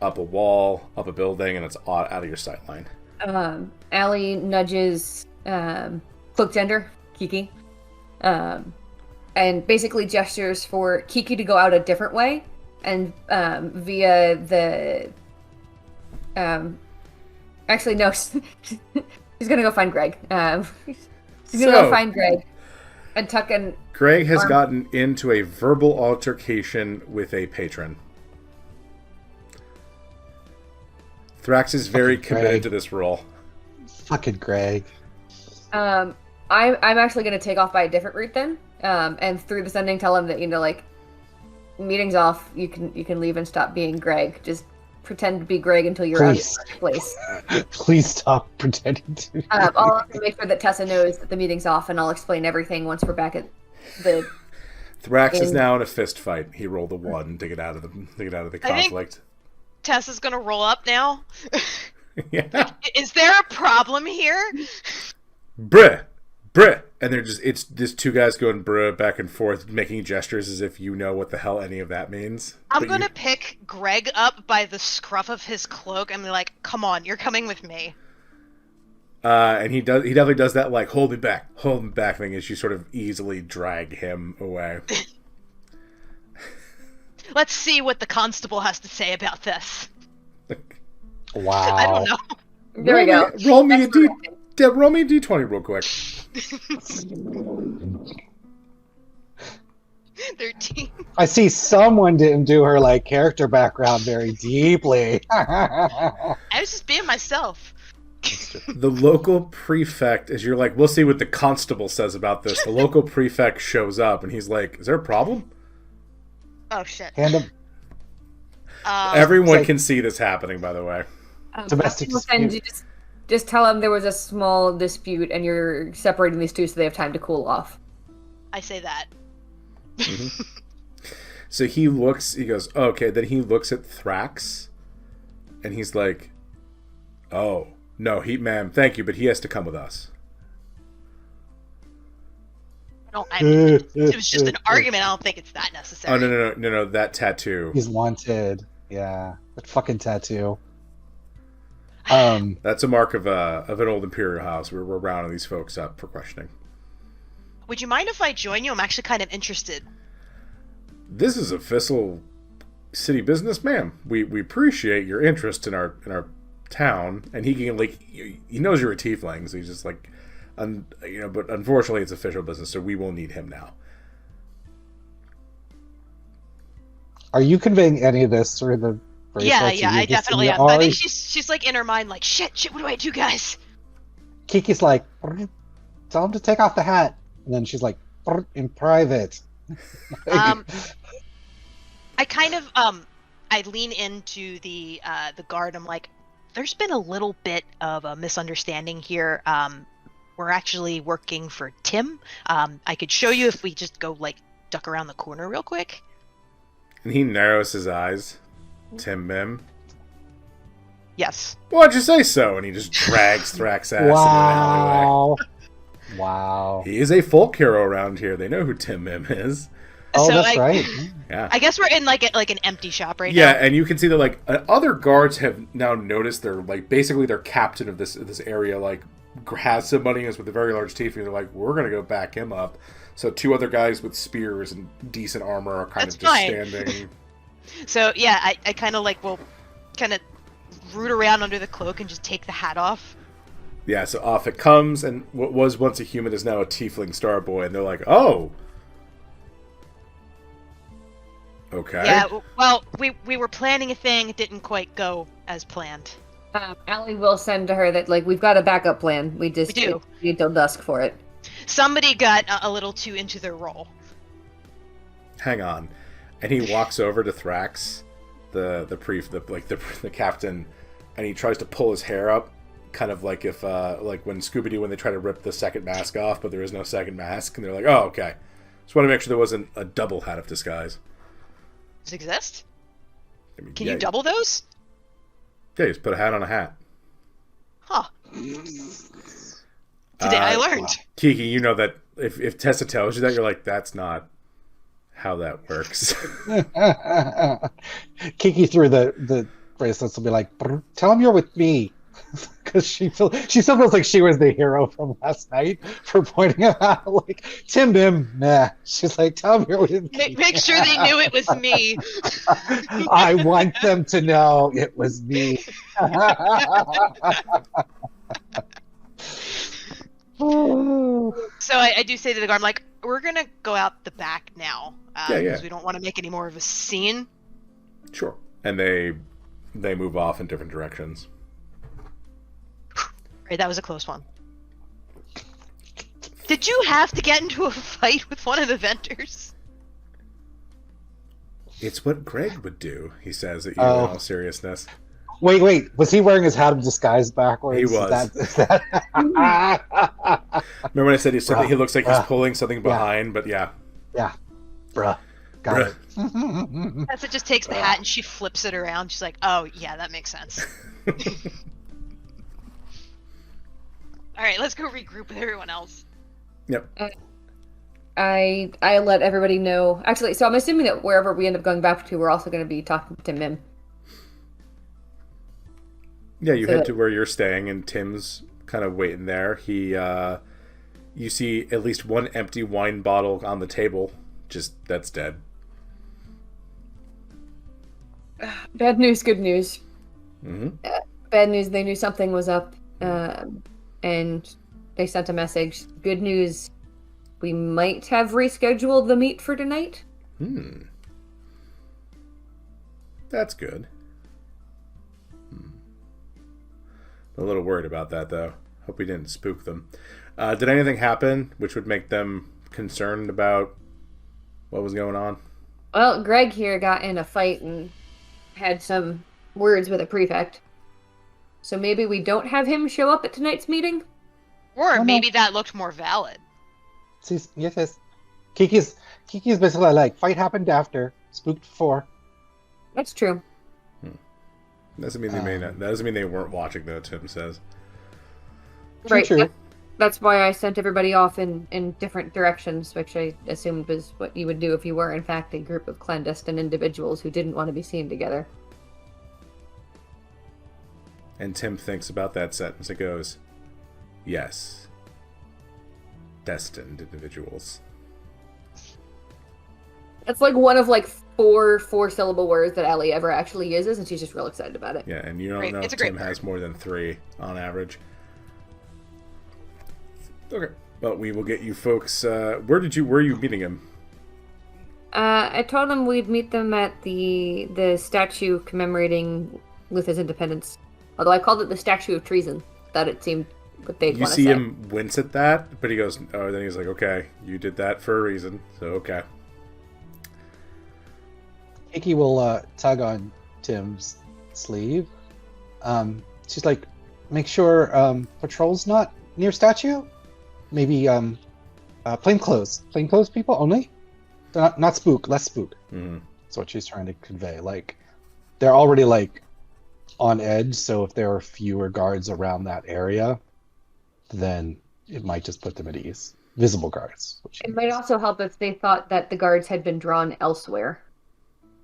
[SPEAKER 1] up a wall, up a building, and it's out of your sight line.
[SPEAKER 3] Allie nudges Cloak Gender, Kiki, and basically gestures for Kiki to go out a different way, and via the... actually, no. She's gonna go find Greg. She's gonna go find Greg and tuck in.
[SPEAKER 1] Greg has gotten into a verbal altercation with a patron. Thrax is very committed to this role.
[SPEAKER 4] Fucking Greg.
[SPEAKER 3] I'm actually gonna take off by a different route then, and through the sending tell him that like meeting's off. You can leave and stop being Greg. Just pretend to be Greg until you're out of the place.
[SPEAKER 4] Please stop pretending to.
[SPEAKER 3] I'll also make sure that Tessa knows that the meeting's off, and I'll explain everything once we're back at the.
[SPEAKER 1] Thrax is now in a fist fight. He rolled a 1 to get out of the conflict.
[SPEAKER 2] Tessa's gonna roll up now.
[SPEAKER 1] Yeah.
[SPEAKER 2] Is there a problem here?
[SPEAKER 1] Bruh. Bruh. And they're it's just two guys going bruh back and forth, making gestures as if you know what the hell any of that means.
[SPEAKER 2] I'm gonna pick Greg up by the scruff of his cloak and be like, come on, you're coming with me.
[SPEAKER 1] And he definitely does that, like, hold me back thing as you sort of easily drag him away.
[SPEAKER 2] Let's see what the constable has to say about this.
[SPEAKER 4] Wow.
[SPEAKER 2] I don't know.
[SPEAKER 3] There we go.
[SPEAKER 1] Roll me a d20 real quick.
[SPEAKER 2] 13.
[SPEAKER 4] I see someone didn't do her like character background very deeply.
[SPEAKER 2] I was just being myself.
[SPEAKER 1] The local prefect, as you're like, we'll see what the constable says about this. The local prefect shows up and he's like, is there a problem?
[SPEAKER 2] Oh shit.
[SPEAKER 4] Hand him.
[SPEAKER 1] Everyone can see this happening, by the way.
[SPEAKER 4] Domestic
[SPEAKER 3] And
[SPEAKER 4] dispute.
[SPEAKER 3] you just tell them there was a small dispute and you're separating these two so they have time to cool off.
[SPEAKER 2] I say that.
[SPEAKER 1] Mm-hmm. So he goes, oh, okay, then he looks at Thrax and he's like, oh, no, ma'am, thank you, but he has to come with us.
[SPEAKER 2] I mean, it was just an argument. I don't think it's that necessary.
[SPEAKER 1] Oh, no, that tattoo.
[SPEAKER 4] He's wanted. Yeah, that fucking tattoo.
[SPEAKER 1] That's a mark of an old Imperial house. We're rounding these folks up for questioning.
[SPEAKER 2] Would you mind if I join you? I'm actually kind of interested.
[SPEAKER 1] This is official city business, ma'am. We appreciate your interest in our town, and he can he knows you're a tiefling, so he's just like, but unfortunately it's official business, so we will need him now.
[SPEAKER 4] Are you conveying any of this through the bracelets?
[SPEAKER 2] Yeah, I definitely am. I think she's like in her mind like, shit, what do I do, guys?
[SPEAKER 4] Kiki's like, tell him to take off the hat, and then she's like, in private.
[SPEAKER 2] I kind of I lean into the guard. I'm like, there's been a little bit of a misunderstanding here. We're actually working for Tim. I could show you if we just go like duck around the corner real quick.
[SPEAKER 1] And he narrows his eyes. Tim Mim.
[SPEAKER 2] Yes.
[SPEAKER 1] Why'd you say so? And he just drags Thrax ass into an alleyway.
[SPEAKER 4] Wow.
[SPEAKER 1] He is a folk hero around here. They know who Tim Mim is.
[SPEAKER 4] Oh,
[SPEAKER 2] So
[SPEAKER 4] that's right.
[SPEAKER 1] Yeah.
[SPEAKER 2] I guess we're in like an empty shop right
[SPEAKER 1] Yeah,
[SPEAKER 2] now.
[SPEAKER 1] and you can see that like other guards have now noticed they're like basically their captain of this area like has some money with a very large teeth, and they're like, we're gonna go back him up. So two other guys with spears and decent armor are kind of just standing.
[SPEAKER 2] So yeah, I kind of like will kind of root around under the cloak and just take the hat off.
[SPEAKER 1] Yeah, so off it comes, and what was once a human is now a tiefling star boy, and they're like, oh. Okay.
[SPEAKER 2] Yeah, well, we were planning a thing. It didn't quite go as planned.
[SPEAKER 3] Allie will send to her that, like, we've got a backup plan. We do. Need till dusk for it.
[SPEAKER 2] Somebody got a little too into their role.
[SPEAKER 1] Hang on. And he walks over to Thrax, the captain, and he tries to pull his hair up, kind of like if like when Scooby-Doo when they try to rip the second mask off, but there is no second mask, and they're like, oh, okay. Just want to make sure there wasn't a double hat of disguise.
[SPEAKER 2] Does it exist?
[SPEAKER 1] I mean,
[SPEAKER 2] Can you double those?
[SPEAKER 1] Yeah, just put a hat on a hat.
[SPEAKER 2] Huh. Today I learned.
[SPEAKER 1] Kiki, you know that if Tessa tells you that, you're like, that's not how that works.
[SPEAKER 4] Kiki through the bracelets will be like, tell him you're with me. Because she still feels like she was the hero from last night for pointing him out. Like, Tim Bim, nah. She's like, tell him you're with me.
[SPEAKER 2] Make sure they knew it was me.
[SPEAKER 4] I want them to know it was me.
[SPEAKER 2] So I do say to the guard, I'm like, we're going to go out the back now. Because we don't want to make any more of a scene.
[SPEAKER 1] Sure. And they move off in different directions.
[SPEAKER 2] Right, that was a close one. Did you have to get into a fight with one of the vendors?
[SPEAKER 1] It's what Greg would do, he says, at you in all seriousness.
[SPEAKER 4] Wait. Was he wearing his hat of disguise backwards?
[SPEAKER 1] He was.
[SPEAKER 4] Remember
[SPEAKER 1] when I said he looks like he's pulling something behind, but yeah.
[SPEAKER 4] Yeah. Bruh. Got it.
[SPEAKER 2] Tessa just takes the hat and she flips it around. She's like, "Oh yeah, that makes sense." All right, let's go regroup with everyone else.
[SPEAKER 1] Yep.
[SPEAKER 3] I let everybody know. Actually, so I'm assuming that wherever we end up going back to, we're also going to be talking to Mim.
[SPEAKER 1] Yeah, you head to where you're staying, and Tim's kind of waiting there. You see at least one empty wine bottle on the table. That's dead.
[SPEAKER 3] Bad news, good news.
[SPEAKER 1] Mm-hmm.
[SPEAKER 3] Bad news, they knew something was up, and they sent a message. Good news, we might have rescheduled the meet for tonight.
[SPEAKER 1] That's good. A little worried about that, though. Hope we didn't spook them. Did anything happen which would make them concerned about what was going on?
[SPEAKER 3] Well, Greg here got in a fight and had some words with a prefect. So maybe we don't have him show up at tonight's meeting?
[SPEAKER 2] Or maybe that looked more valid.
[SPEAKER 4] Yes. Kiki's basically like, fight happened after, spooked before.
[SPEAKER 3] That's true.
[SPEAKER 1] Doesn't mean they may not. That doesn't mean they weren't watching, though. Tim says.
[SPEAKER 3] Right.
[SPEAKER 4] True.
[SPEAKER 3] That's why I sent everybody off in different directions, which I assumed was what you would do if you were, in fact, a group of clandestine individuals who didn't want to be seen together.
[SPEAKER 1] And Tim thinks about that sentence. It goes, "Yes, destined individuals."
[SPEAKER 3] It's like one of like four-syllable words that Allie ever actually uses, and she's just real excited about it.
[SPEAKER 1] Yeah, and you don't know if Tim has more than 3 on average. Okay, but we will get you folks. Where are you meeting him?
[SPEAKER 3] I told them we'd meet them at the statue commemorating Luther's independence. Although I called it the Statue of Treason. That it seemed what they'd want to say.
[SPEAKER 1] You see him wince at that, but he goes, oh, then he's like, okay, you did that for a reason, so okay.
[SPEAKER 4] Kiki will tug on Tim's sleeve. She's like, make sure patrol's not near statue. Maybe plainclothes people only. Not spook, less spook.
[SPEAKER 1] Mm-hmm.
[SPEAKER 4] That's what she's trying to convey. Like, they're already like on edge, so if there are fewer guards around that area, then it might just put them at ease. Visible guards.
[SPEAKER 3] It might also help if they thought that the guards had been drawn elsewhere.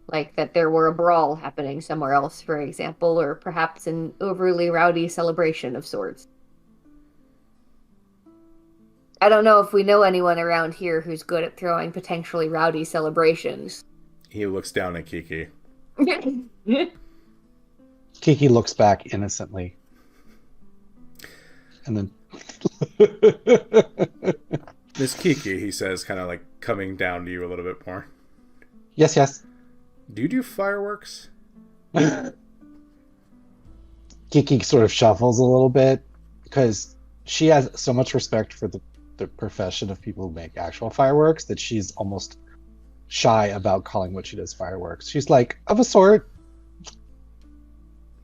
[SPEAKER 3] Like that there were a brawl happening somewhere else, for example, or perhaps an overly rowdy celebration of sorts. I don't know if we know anyone around here who's good at throwing potentially rowdy celebrations.
[SPEAKER 1] He looks down at Kiki.
[SPEAKER 4] Kiki looks back innocently. And then...
[SPEAKER 1] Miss Kiki, he says, kind of like coming down to you a little bit more.
[SPEAKER 4] Yes.
[SPEAKER 1] Do you do fireworks?
[SPEAKER 4] Kiki sort of shuffles a little bit because she has so much respect for the profession of people who make actual fireworks that she's almost shy about calling what she does fireworks. She's like, of a sort.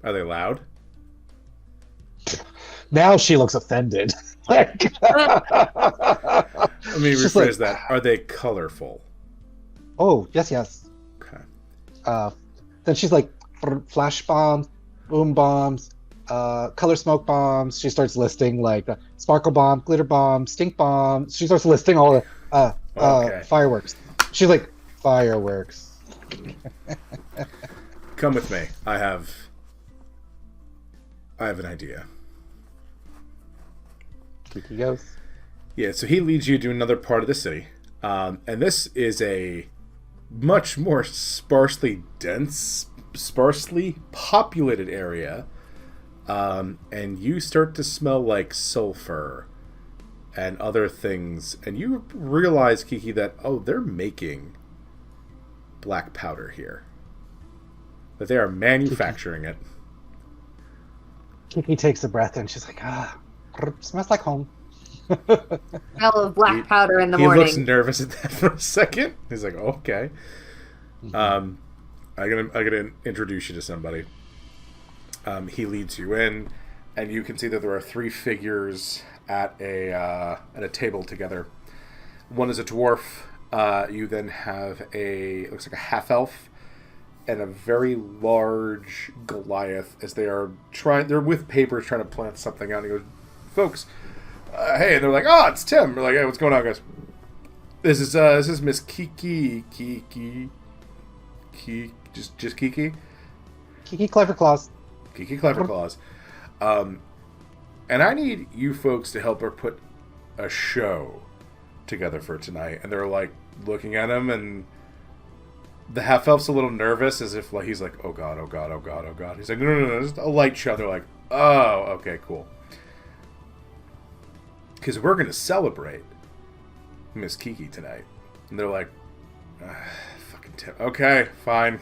[SPEAKER 1] Are they loud?
[SPEAKER 4] Now she looks offended. Let
[SPEAKER 1] me rephrase that. Are they colorful?
[SPEAKER 4] Oh, yes.
[SPEAKER 1] Okay.
[SPEAKER 4] Then she's like, flash bombs, boom bombs, color smoke bombs. She starts listing like sparkle bomb, glitter bomb, stink bomb. She starts listing all the fireworks. She's like, fireworks.
[SPEAKER 1] Come with me. I have an idea.
[SPEAKER 4] Kiki goes.
[SPEAKER 1] Yeah, so he leads you to another part of the city. And this is a much more sparsely populated area. And you start to smell like sulfur and other things. And you realize, Kiki, that, they're making black powder here. That they are manufacturing it.
[SPEAKER 4] Kiki takes a breath and she's like, smells like home.
[SPEAKER 3] Smell of black powder in the morning.
[SPEAKER 1] He looks nervous at that for a second. He's like, okay. I'm gonna introduce you to somebody. He leads you in, and you can see that there are 3 figures at a table together. One is a dwarf, You then have it looks like a half elf and a very large Goliath as they're with papers trying to plant something out. And he goes, folks, hey, and they're like, oh, it's Tim. We're like, hey, what's going on, guys? This is Miss Kiki, just Kiki?
[SPEAKER 4] Kiki Cleverclaws.
[SPEAKER 1] Kiki Cleverclaws. And I need you folks to help her put a show together for tonight. And they're like looking at him, and the half elf's a little nervous, as if like he's like, oh god, oh god, oh god, oh god. He's like, no, just a light show. They're like, oh, okay, cool. Because we're gonna celebrate Miss Kiki tonight. And they're like, fucking Tim. Okay, fine.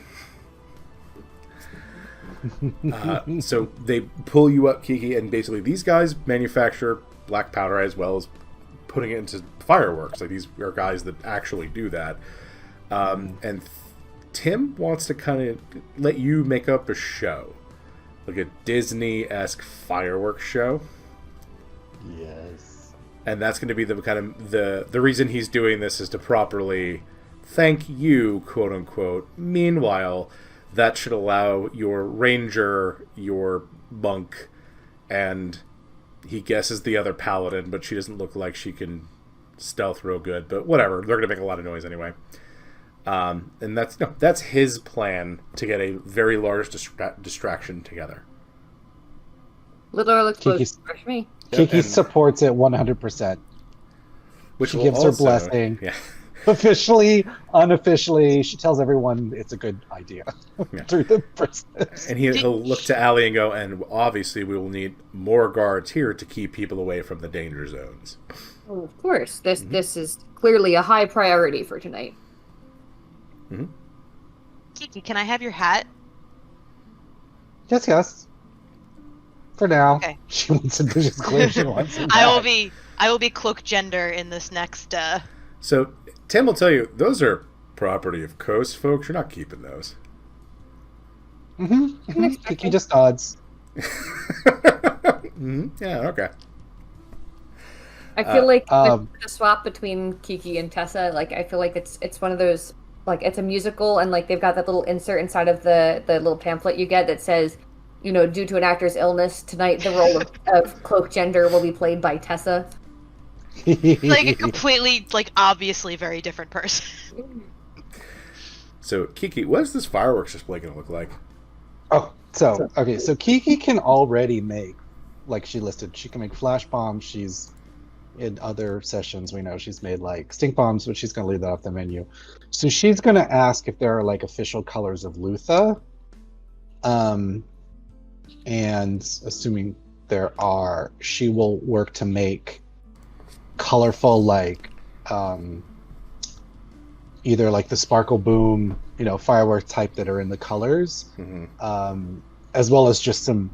[SPEAKER 1] So they pull you up, Kiki, and basically these guys manufacture black powder as well as putting it into fireworks. Like, these are guys that actually do that. And Tim wants to kind of let you make up a show, like a Disney-esque fireworks show.
[SPEAKER 4] Yes.
[SPEAKER 1] And that's going to be the kind of the reason he's doing this is to properly thank you, quote unquote. Meanwhile, that should allow your ranger, your monk, and he guesses the other paladin, but she doesn't look like she can stealth real good. But whatever, they're going to make a lot of noise anyway. And that's his plan to get a very large distraction together.
[SPEAKER 3] Little looks
[SPEAKER 4] Kiki,
[SPEAKER 3] for me.
[SPEAKER 4] Kiki supports it 100%.
[SPEAKER 1] Which
[SPEAKER 4] she gives her blessing.
[SPEAKER 1] Yeah.
[SPEAKER 4] Officially, unofficially, she tells everyone it's a good idea through the process.
[SPEAKER 1] And he'll look to Allie and go, and obviously we will need more guards here to keep people away from the danger zones.
[SPEAKER 3] Oh, of course. This is clearly a high priority for tonight.
[SPEAKER 1] Mm-hmm.
[SPEAKER 2] Kiki, can I have your hat?
[SPEAKER 4] Yes. For now.
[SPEAKER 2] Okay.
[SPEAKER 4] She wants to just clear she wants it.
[SPEAKER 2] I will be cloak gender in this next
[SPEAKER 1] So Tim will tell you, those are property of Coast, folks. You're not keeping those.
[SPEAKER 4] Mm-hmm. Kiki just nods.
[SPEAKER 1] Mm-hmm. Yeah, okay.
[SPEAKER 3] I feel like the swap between Kiki and Tessa, like, I feel like it's one of those, like, it's a musical, and like they've got that little insert inside of the little pamphlet you get that says, you know, due to an actor's illness tonight, the role of cloak gender will be played by Tessa.
[SPEAKER 2] like a completely, like, obviously very different person.
[SPEAKER 1] So Kiki, what is this fireworks display going to look like?
[SPEAKER 4] Oh, so Kiki can already make, like she listed, she can make flash bombs. She's in other sessions, we know she's made like stink bombs, but she's going to leave that off the menu. So she's going to ask if there are like official colors of Lutha. And assuming there are, she will work to make colorful, like either like the sparkle boom, you know, fireworks type that are in the colors, as well as just some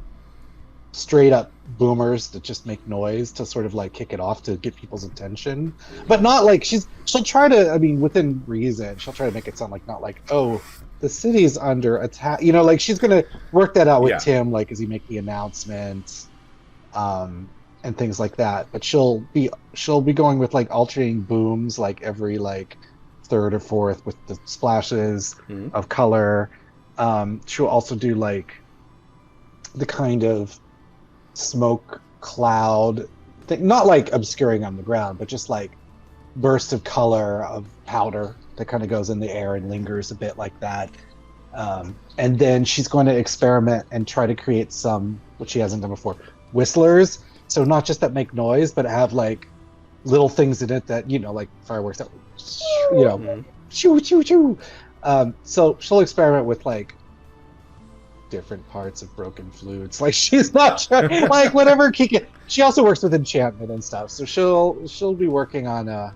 [SPEAKER 4] straight up boomers that just make noise to sort of like kick it off to get people's attention, but not like she'll try to, I mean, within reason, she'll try to make it sound like, not like, oh, the city's under attack, you know, like she's gonna work that out with Tim, like as he make the announcement, and things like that. But she'll be going with like alternating booms, like every like third or fourth with the splashes of color. She'll also do like the kind of smoke cloud thing, not like obscuring on the ground, but just like bursts of color of powder that kind of goes in the air and lingers a bit like that. And then she's going to experiment and try to create some, what she hasn't done before, whistlers. So not just that make noise, but have like little things in it that, you know, like fireworks that, you know, shoo, shoo, shoo. So she'll experiment with like different parts of broken flutes. Like she's not sure, like whatever Kiki. She also works with enchantment and stuff. So she'll be working on a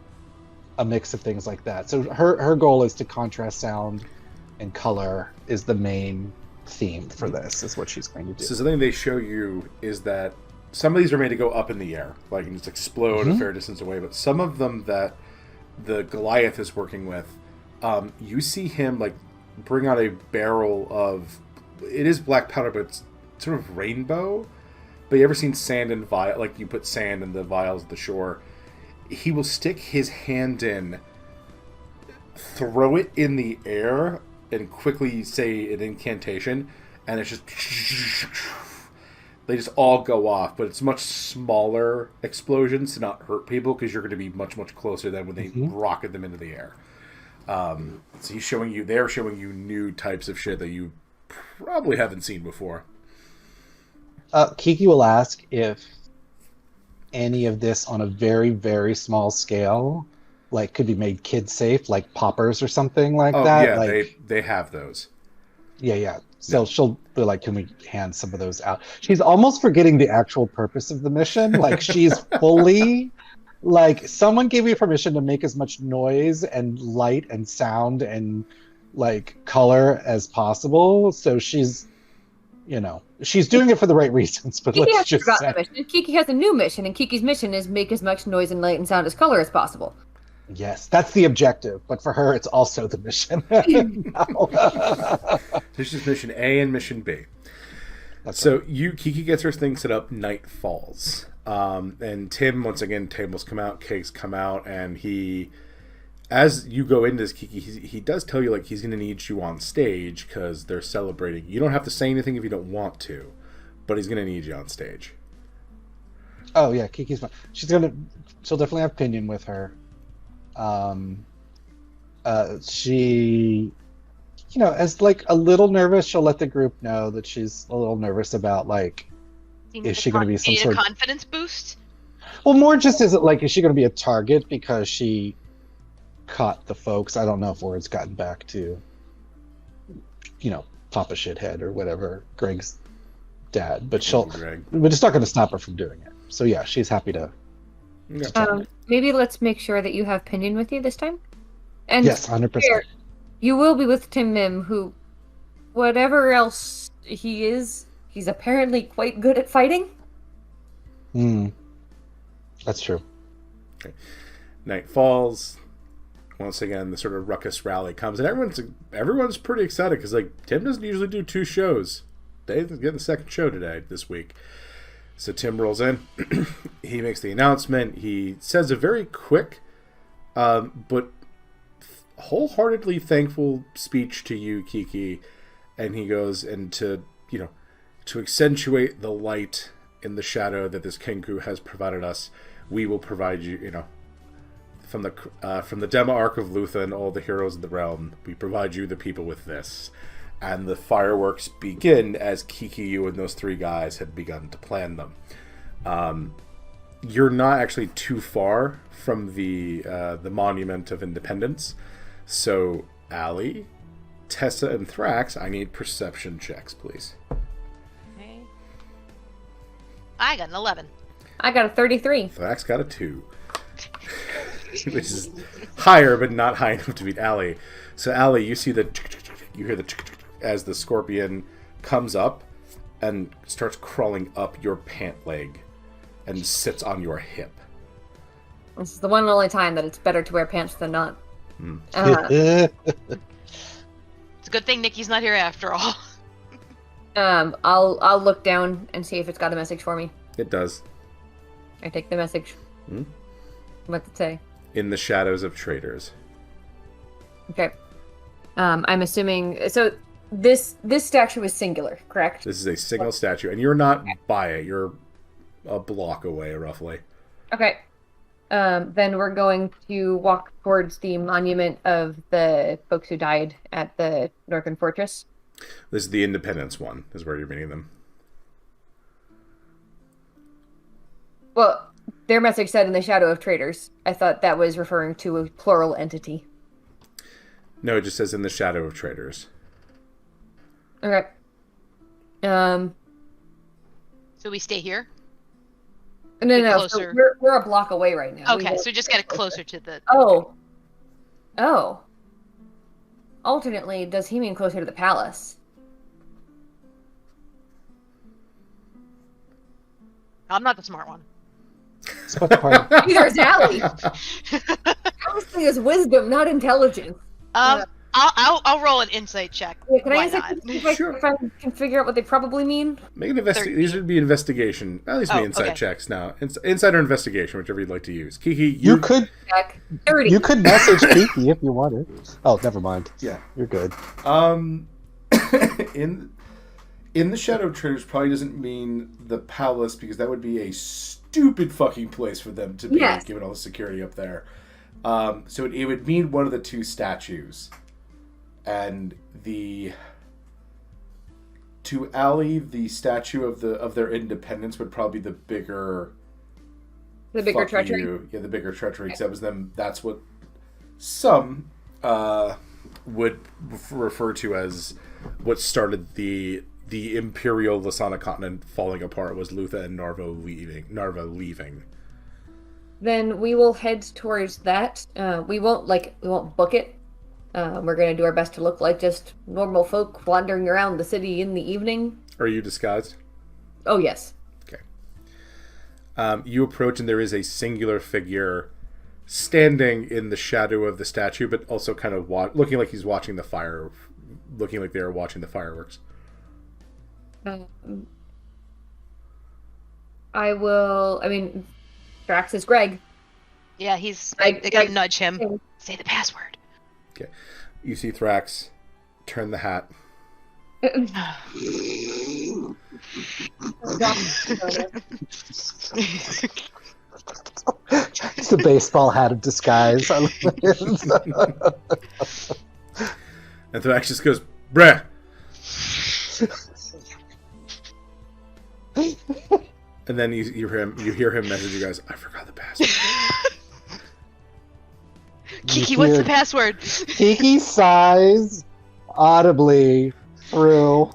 [SPEAKER 4] mix of things like that. So her goal is to contrast sound and color is the main theme for this, is what she's going to do.
[SPEAKER 1] So something they show you is that some of these are made to go up in the air, like and just explode a fair distance away, but some of them that the Goliath is working with, you see him like bring out a barrel of, it is black powder, but it's sort of rainbow. But you ever seen sand in vial, like you put sand in the vials at the shore? He will stick his hand in throw it in the air and quickly say an incantation, and it's just they just all go off, but it's much smaller explosions to not hurt people because you're going to be much closer than when they rocket them into the air. So they're showing you new types of shit that you probably haven't seen before.
[SPEAKER 4] Kiki will ask if any of this on a very, very small scale, like, could be made kid safe, like poppers or something like that.
[SPEAKER 1] Yeah,
[SPEAKER 4] like,
[SPEAKER 1] they have those.
[SPEAKER 4] Yeah. So she'll be like, can we hand some of those out? She's almost forgetting the actual purpose of the mission. Like, she's fully like, someone gave me permission to make as much noise and light and sound and like color as possible. So she's, she's doing it for the right reasons, but
[SPEAKER 3] Kiki
[SPEAKER 4] let's just say...
[SPEAKER 3] the mission. Kiki has a new mission, and Kiki's mission is make as much noise and light and sound as color as possible.
[SPEAKER 4] Yes, that's the objective, but for her, it's also the mission.
[SPEAKER 1] This is mission A and mission B. So Kiki gets her thing set up. Night falls, and Tim, once again, tables come out, cakes come out, and he, as you go into this, Kiki, he does tell you, like, he's going to need you on stage because they're celebrating. You don't have to say anything if you don't want to, but he's going to need you on stage.
[SPEAKER 4] Oh yeah, Kiki's fine. She'll definitely have Pinion with her. She, as like a little nervous, she'll let the group know that she's a little nervous about, like, is she going to be some sort of
[SPEAKER 2] confidence boost?
[SPEAKER 4] Well, more just is she going to be a target because she caught the folks? I don't know if word's gotten back to, Papa Shithead or whatever, Greg's dad, but we're just not going to stop her from doing it. So yeah, she's happy to.
[SPEAKER 3] Maybe let's make sure that you have Pinion with you this time. And
[SPEAKER 4] yes, 100%.
[SPEAKER 3] You will be with Tim Mim, who, whatever else he is, he's apparently quite good at fighting.
[SPEAKER 4] That's true.
[SPEAKER 1] Okay. Night falls. Once again, the sort of ruckus rally comes, and everyone's pretty excited because, like, Tim doesn't usually do 2 shows. Dave's getting the second show this week. So Tim rolls in. He makes the announcement. He says a very quick, but wholeheartedly thankful speech to you, Kiki. And he goes, and to accentuate the light in the shadow that this Kenku has provided us, we will provide you, from the demo arc of Lutha and all the heroes of the realm, we provide you, the people, with this. And the fireworks begin as Kiki, you, and those 3 guys had begun to plan them. You're not actually too far from the Monument of Independence. So, Allie, Tessa, and Thrax, I need perception checks, please.
[SPEAKER 2] Okay. I got an 11.
[SPEAKER 3] I got a 33.
[SPEAKER 1] Thrax got a 2. Which is higher, but not high enough to beat Allie. So, Allie, you see you hear the as the scorpion comes up and starts crawling up your pant leg and sits on your hip.
[SPEAKER 3] This is the one and only time that it's better to wear pants than not.
[SPEAKER 2] It's a good thing Nikki's not here after all.
[SPEAKER 3] I'll look down and see if it's got a message for me.
[SPEAKER 1] It does.
[SPEAKER 3] I take the message. What's it say?
[SPEAKER 1] In the shadows of traitors.
[SPEAKER 3] Okay. I'm assuming so. This statue is singular, correct?
[SPEAKER 1] This is a single statue, and you're not by it. You're a block away, roughly.
[SPEAKER 3] Okay. Then we're going to walk towards the monument of the folks who died at the Northern Fortress.
[SPEAKER 1] This is the Independence one, is where you're meeting them.
[SPEAKER 3] Well, their message said in the shadow of traitors. I thought that was referring to a plural entity.
[SPEAKER 1] No, it just says in the shadow of traitors.
[SPEAKER 3] Okay.
[SPEAKER 2] So we stay here?
[SPEAKER 3] No. So we're a block away right now.
[SPEAKER 2] Okay, so we just get it closer to the...
[SPEAKER 3] Oh. Alternately, does he mean closer to the palace?
[SPEAKER 2] I'm not the smart one.
[SPEAKER 3] Neither is Allie. Alice is wisdom, not intelligence.
[SPEAKER 2] I I'll roll an insight check.
[SPEAKER 3] Yeah, can I
[SPEAKER 2] Why
[SPEAKER 3] insight
[SPEAKER 2] not?
[SPEAKER 3] check if I can figure out what they probably mean?
[SPEAKER 1] Make an These would be investigation. At least be insight checks now. Insight or investigation, whichever you'd like to use. Kiki,
[SPEAKER 4] you could
[SPEAKER 3] check 30.
[SPEAKER 4] You could message Kiki if you wanted. Oh, never mind.
[SPEAKER 1] Yeah,
[SPEAKER 4] you're good.
[SPEAKER 1] In the Shadow Traders probably doesn't mean the palace, because that would be a stupid fucking place for them to be, given all the security up there. So it would mean one of the two statues. And to Allie, the statue of their independence would probably be the bigger
[SPEAKER 3] treachery.
[SPEAKER 1] Yeah, the bigger treachery. Because that was them. That's what some would refer to as what started the Imperial Lasana continent falling apart, was Lutha and Narva leaving.
[SPEAKER 3] Then we will head towards that. We won't book it. We're gonna do our best to look like just normal folk wandering around the city in the evening.
[SPEAKER 1] Are you disguised?
[SPEAKER 3] Oh yes.
[SPEAKER 1] Okay. You approach, and there is a singular figure standing in the shadow of the statue, but also kind of looking like he's watching the fire, looking like they are watching the fireworks.
[SPEAKER 3] Thrax is Greg.
[SPEAKER 2] Yeah, I gotta nudge him. Say the password.
[SPEAKER 1] Okay. You see Thrax turn the hat.
[SPEAKER 4] It's a baseball hat of disguise.
[SPEAKER 1] And Thrax just goes, bruh. And then you hear him message you guys, I forgot the password.
[SPEAKER 2] Kiki, what's the password?
[SPEAKER 4] Kiki sighs audibly through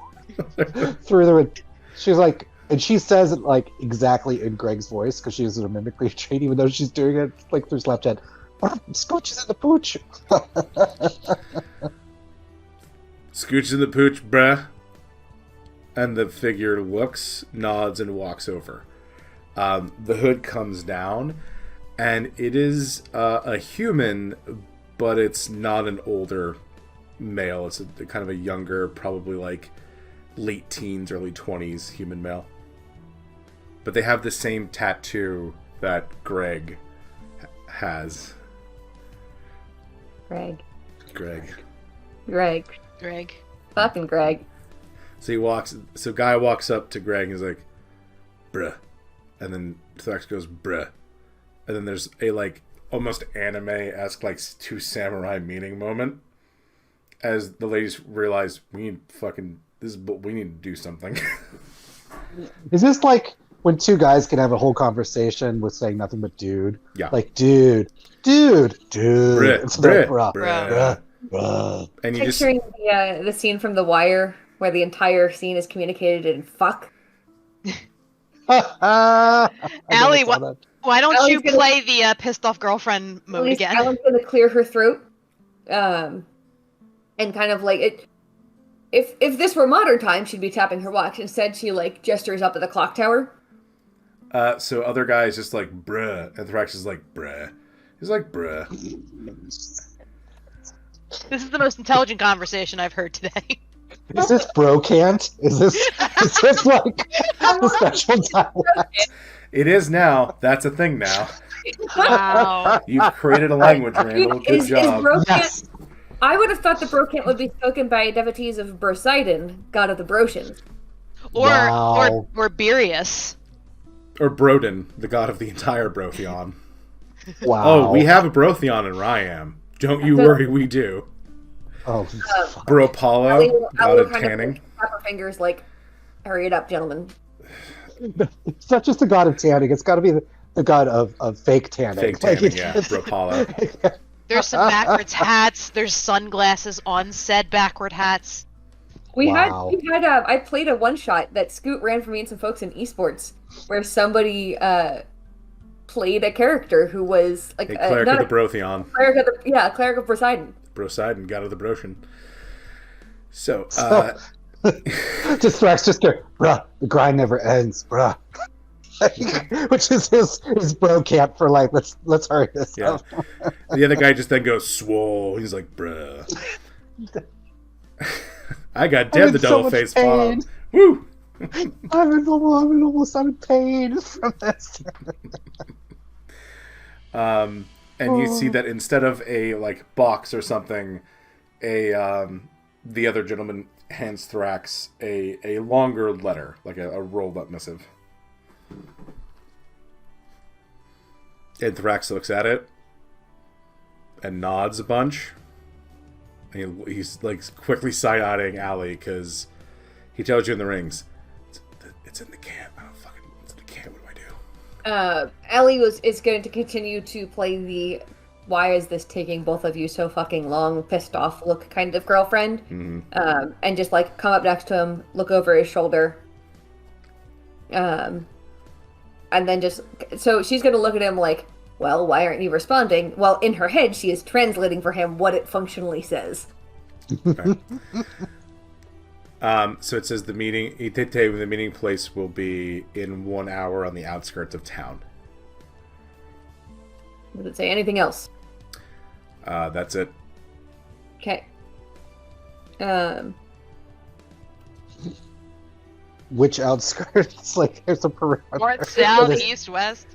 [SPEAKER 4] the. She's like, and she says it like exactly in Greg's voice because she's a mimicry trait, even though she's doing it like through Snapchat. Scooch is in the pooch.
[SPEAKER 1] Scooch in the pooch, bruh. And the figure looks, nods, and walks over. The hood comes down, and it is a human, but it's not an older male. It's kind of a younger, probably like late teens, early 20s human male. But they have the same tattoo that Greg has.
[SPEAKER 3] Greg. Fucking Greg.
[SPEAKER 1] So Guy walks up to Greg and is like, bruh. And then Thrax goes, bruh. And then there's a like almost anime-esque like two samurai meeting moment as the ladies realize we need to do something.
[SPEAKER 4] Is this like when two guys can have a whole conversation with saying nothing but dude?
[SPEAKER 1] Yeah.
[SPEAKER 4] Like dude.
[SPEAKER 1] Bruh. And you
[SPEAKER 3] picturing the scene from The Wire where the entire scene is communicated in fuck.
[SPEAKER 2] Allie, why don't you play the pissed off girlfriend mode again?
[SPEAKER 3] Allen's gonna clear her throat, and kind of like it. If this were modern times, she'd be tapping her watch. Instead, she like gestures up at the clock tower.
[SPEAKER 1] So other guy is just like bruh, and Thrax is like bruh. He's like bruh.
[SPEAKER 2] This is the most intelligent conversation I've heard today.
[SPEAKER 4] Is this bro Cant? Is this like the special dialect?
[SPEAKER 1] It is now. That's a thing now.
[SPEAKER 2] Wow.
[SPEAKER 1] You've created a language, Randall. Good job.
[SPEAKER 4] Yes.
[SPEAKER 3] I would have thought the Brocant would be spoken by devotees of Brosidon, god of the Broshians.
[SPEAKER 2] Or
[SPEAKER 1] Bereus. Or Brodin, the god of the entire Brotheon.
[SPEAKER 4] Wow.
[SPEAKER 1] Oh, we have a Brotheon in Ryam. Don't you worry, we do.
[SPEAKER 4] Oh,
[SPEAKER 1] Bropala, god of tanning.
[SPEAKER 3] Tap her fingers like, hurry it up, gentlemen.
[SPEAKER 4] It's not just the god of tanning. It's got to be the god of fake tanning.
[SPEAKER 1] Fake tanning, yeah. Bropala.
[SPEAKER 2] There's some backwards hats. There's sunglasses on said backward hats.
[SPEAKER 3] I played a one shot that Scoot ran for me and some folks in esports where somebody played a character who was like
[SPEAKER 1] a cleric of the Brotheon.
[SPEAKER 3] Cleric of Poseidon.
[SPEAKER 1] Brosidon, god of the Broshian. So
[SPEAKER 4] just Thrax just go, bruh, the grind never ends, bruh. Which is his bro camp for like, let's hurry this up.
[SPEAKER 1] The other guy just then goes, swole. He's like, bruh. I got
[SPEAKER 4] I'm
[SPEAKER 1] Deb
[SPEAKER 4] in
[SPEAKER 1] the
[SPEAKER 4] so
[SPEAKER 1] double
[SPEAKER 4] much
[SPEAKER 1] face
[SPEAKER 4] pain.
[SPEAKER 1] bomb. Woo!
[SPEAKER 4] I'm almost out of pain from this.
[SPEAKER 1] And you see that instead of a like box or something, the other gentleman hands Thrax a longer letter, like a rolled up missive. And Thrax looks at it and nods a bunch. And he's like quickly side-eyeing Allie because he tells you in the rings, it's in the camp. I don't fucking, it's in the camp. What do I do?
[SPEAKER 3] Ellie is going to continue to play the "why is this taking both of you so fucking long?" pissed off look kind of girlfriend, and just like come up next to him, look over his shoulder, and then just so she's going to look at him like, well, why aren't you responding? Well, in her head, she is translating for him what it functionally says.
[SPEAKER 1] Okay. So it says the meeting place will be in 1 hour on the outskirts of town.
[SPEAKER 3] Does it say anything else?
[SPEAKER 1] That's it.
[SPEAKER 3] Okay.
[SPEAKER 4] Which outskirts? Like, there's a perimeter.
[SPEAKER 2] North, south, east, west.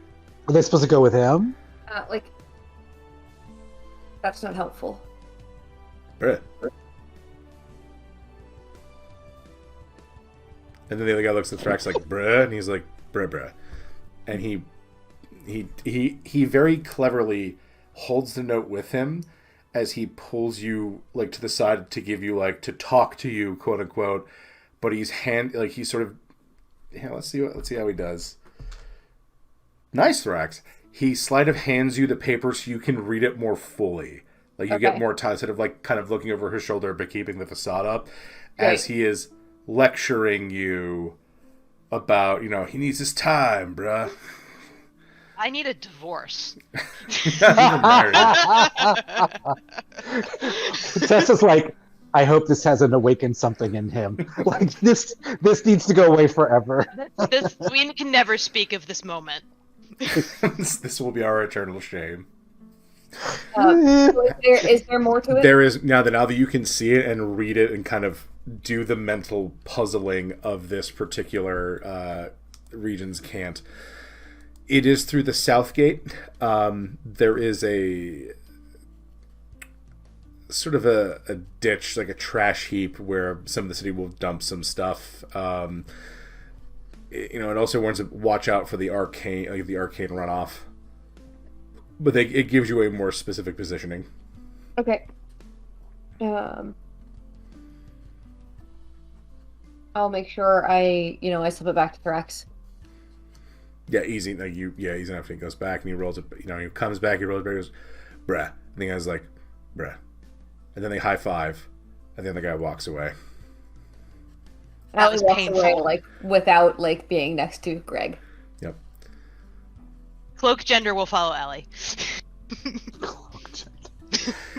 [SPEAKER 4] Are they supposed to go with him?
[SPEAKER 3] Like, that's not helpful.
[SPEAKER 1] Bruh. And then the other guy looks at Thrax like, bruh, and he's like, bruh. And he very cleverly holds the note with him as he pulls you like to the side to give you like to talk to you, quote unquote. But he's sort of, let's see how he does. Nice, Thrax. He sleight of hands you the paper so you can read it more fully. Like you get more time instead of like kind of looking over his shoulder but keeping the facade up, as he is lecturing you about, he needs his time, bruh.
[SPEAKER 2] I need a divorce.
[SPEAKER 4] Tessa's like, I hope this hasn't awakened something in him. Like this needs to go away forever.
[SPEAKER 2] We can never speak of this moment.
[SPEAKER 1] This will be our eternal shame.
[SPEAKER 3] Is there more to it?
[SPEAKER 1] There is now that you can see it and read it and kind of do the mental puzzling of this particular region's Cant. It is through the south gate. There is a sort of a ditch, like a trash heap, where some of the city will dump some stuff. It also warns to watch out for the arcane runoff. But it gives you a more specific positioning.
[SPEAKER 3] Okay. I'll make sure I slip it back to Thrax.
[SPEAKER 1] Yeah, easy. Like he's enough. He goes back and he rolls it. He comes back. He rolls it back. He goes, bruh. And the guy's like, bruh. And then they high five, and then the guy walks away.
[SPEAKER 2] That was painful.
[SPEAKER 3] Away, like without like being next to Greg.
[SPEAKER 1] Yep.
[SPEAKER 2] Cloak gender will follow Ellie.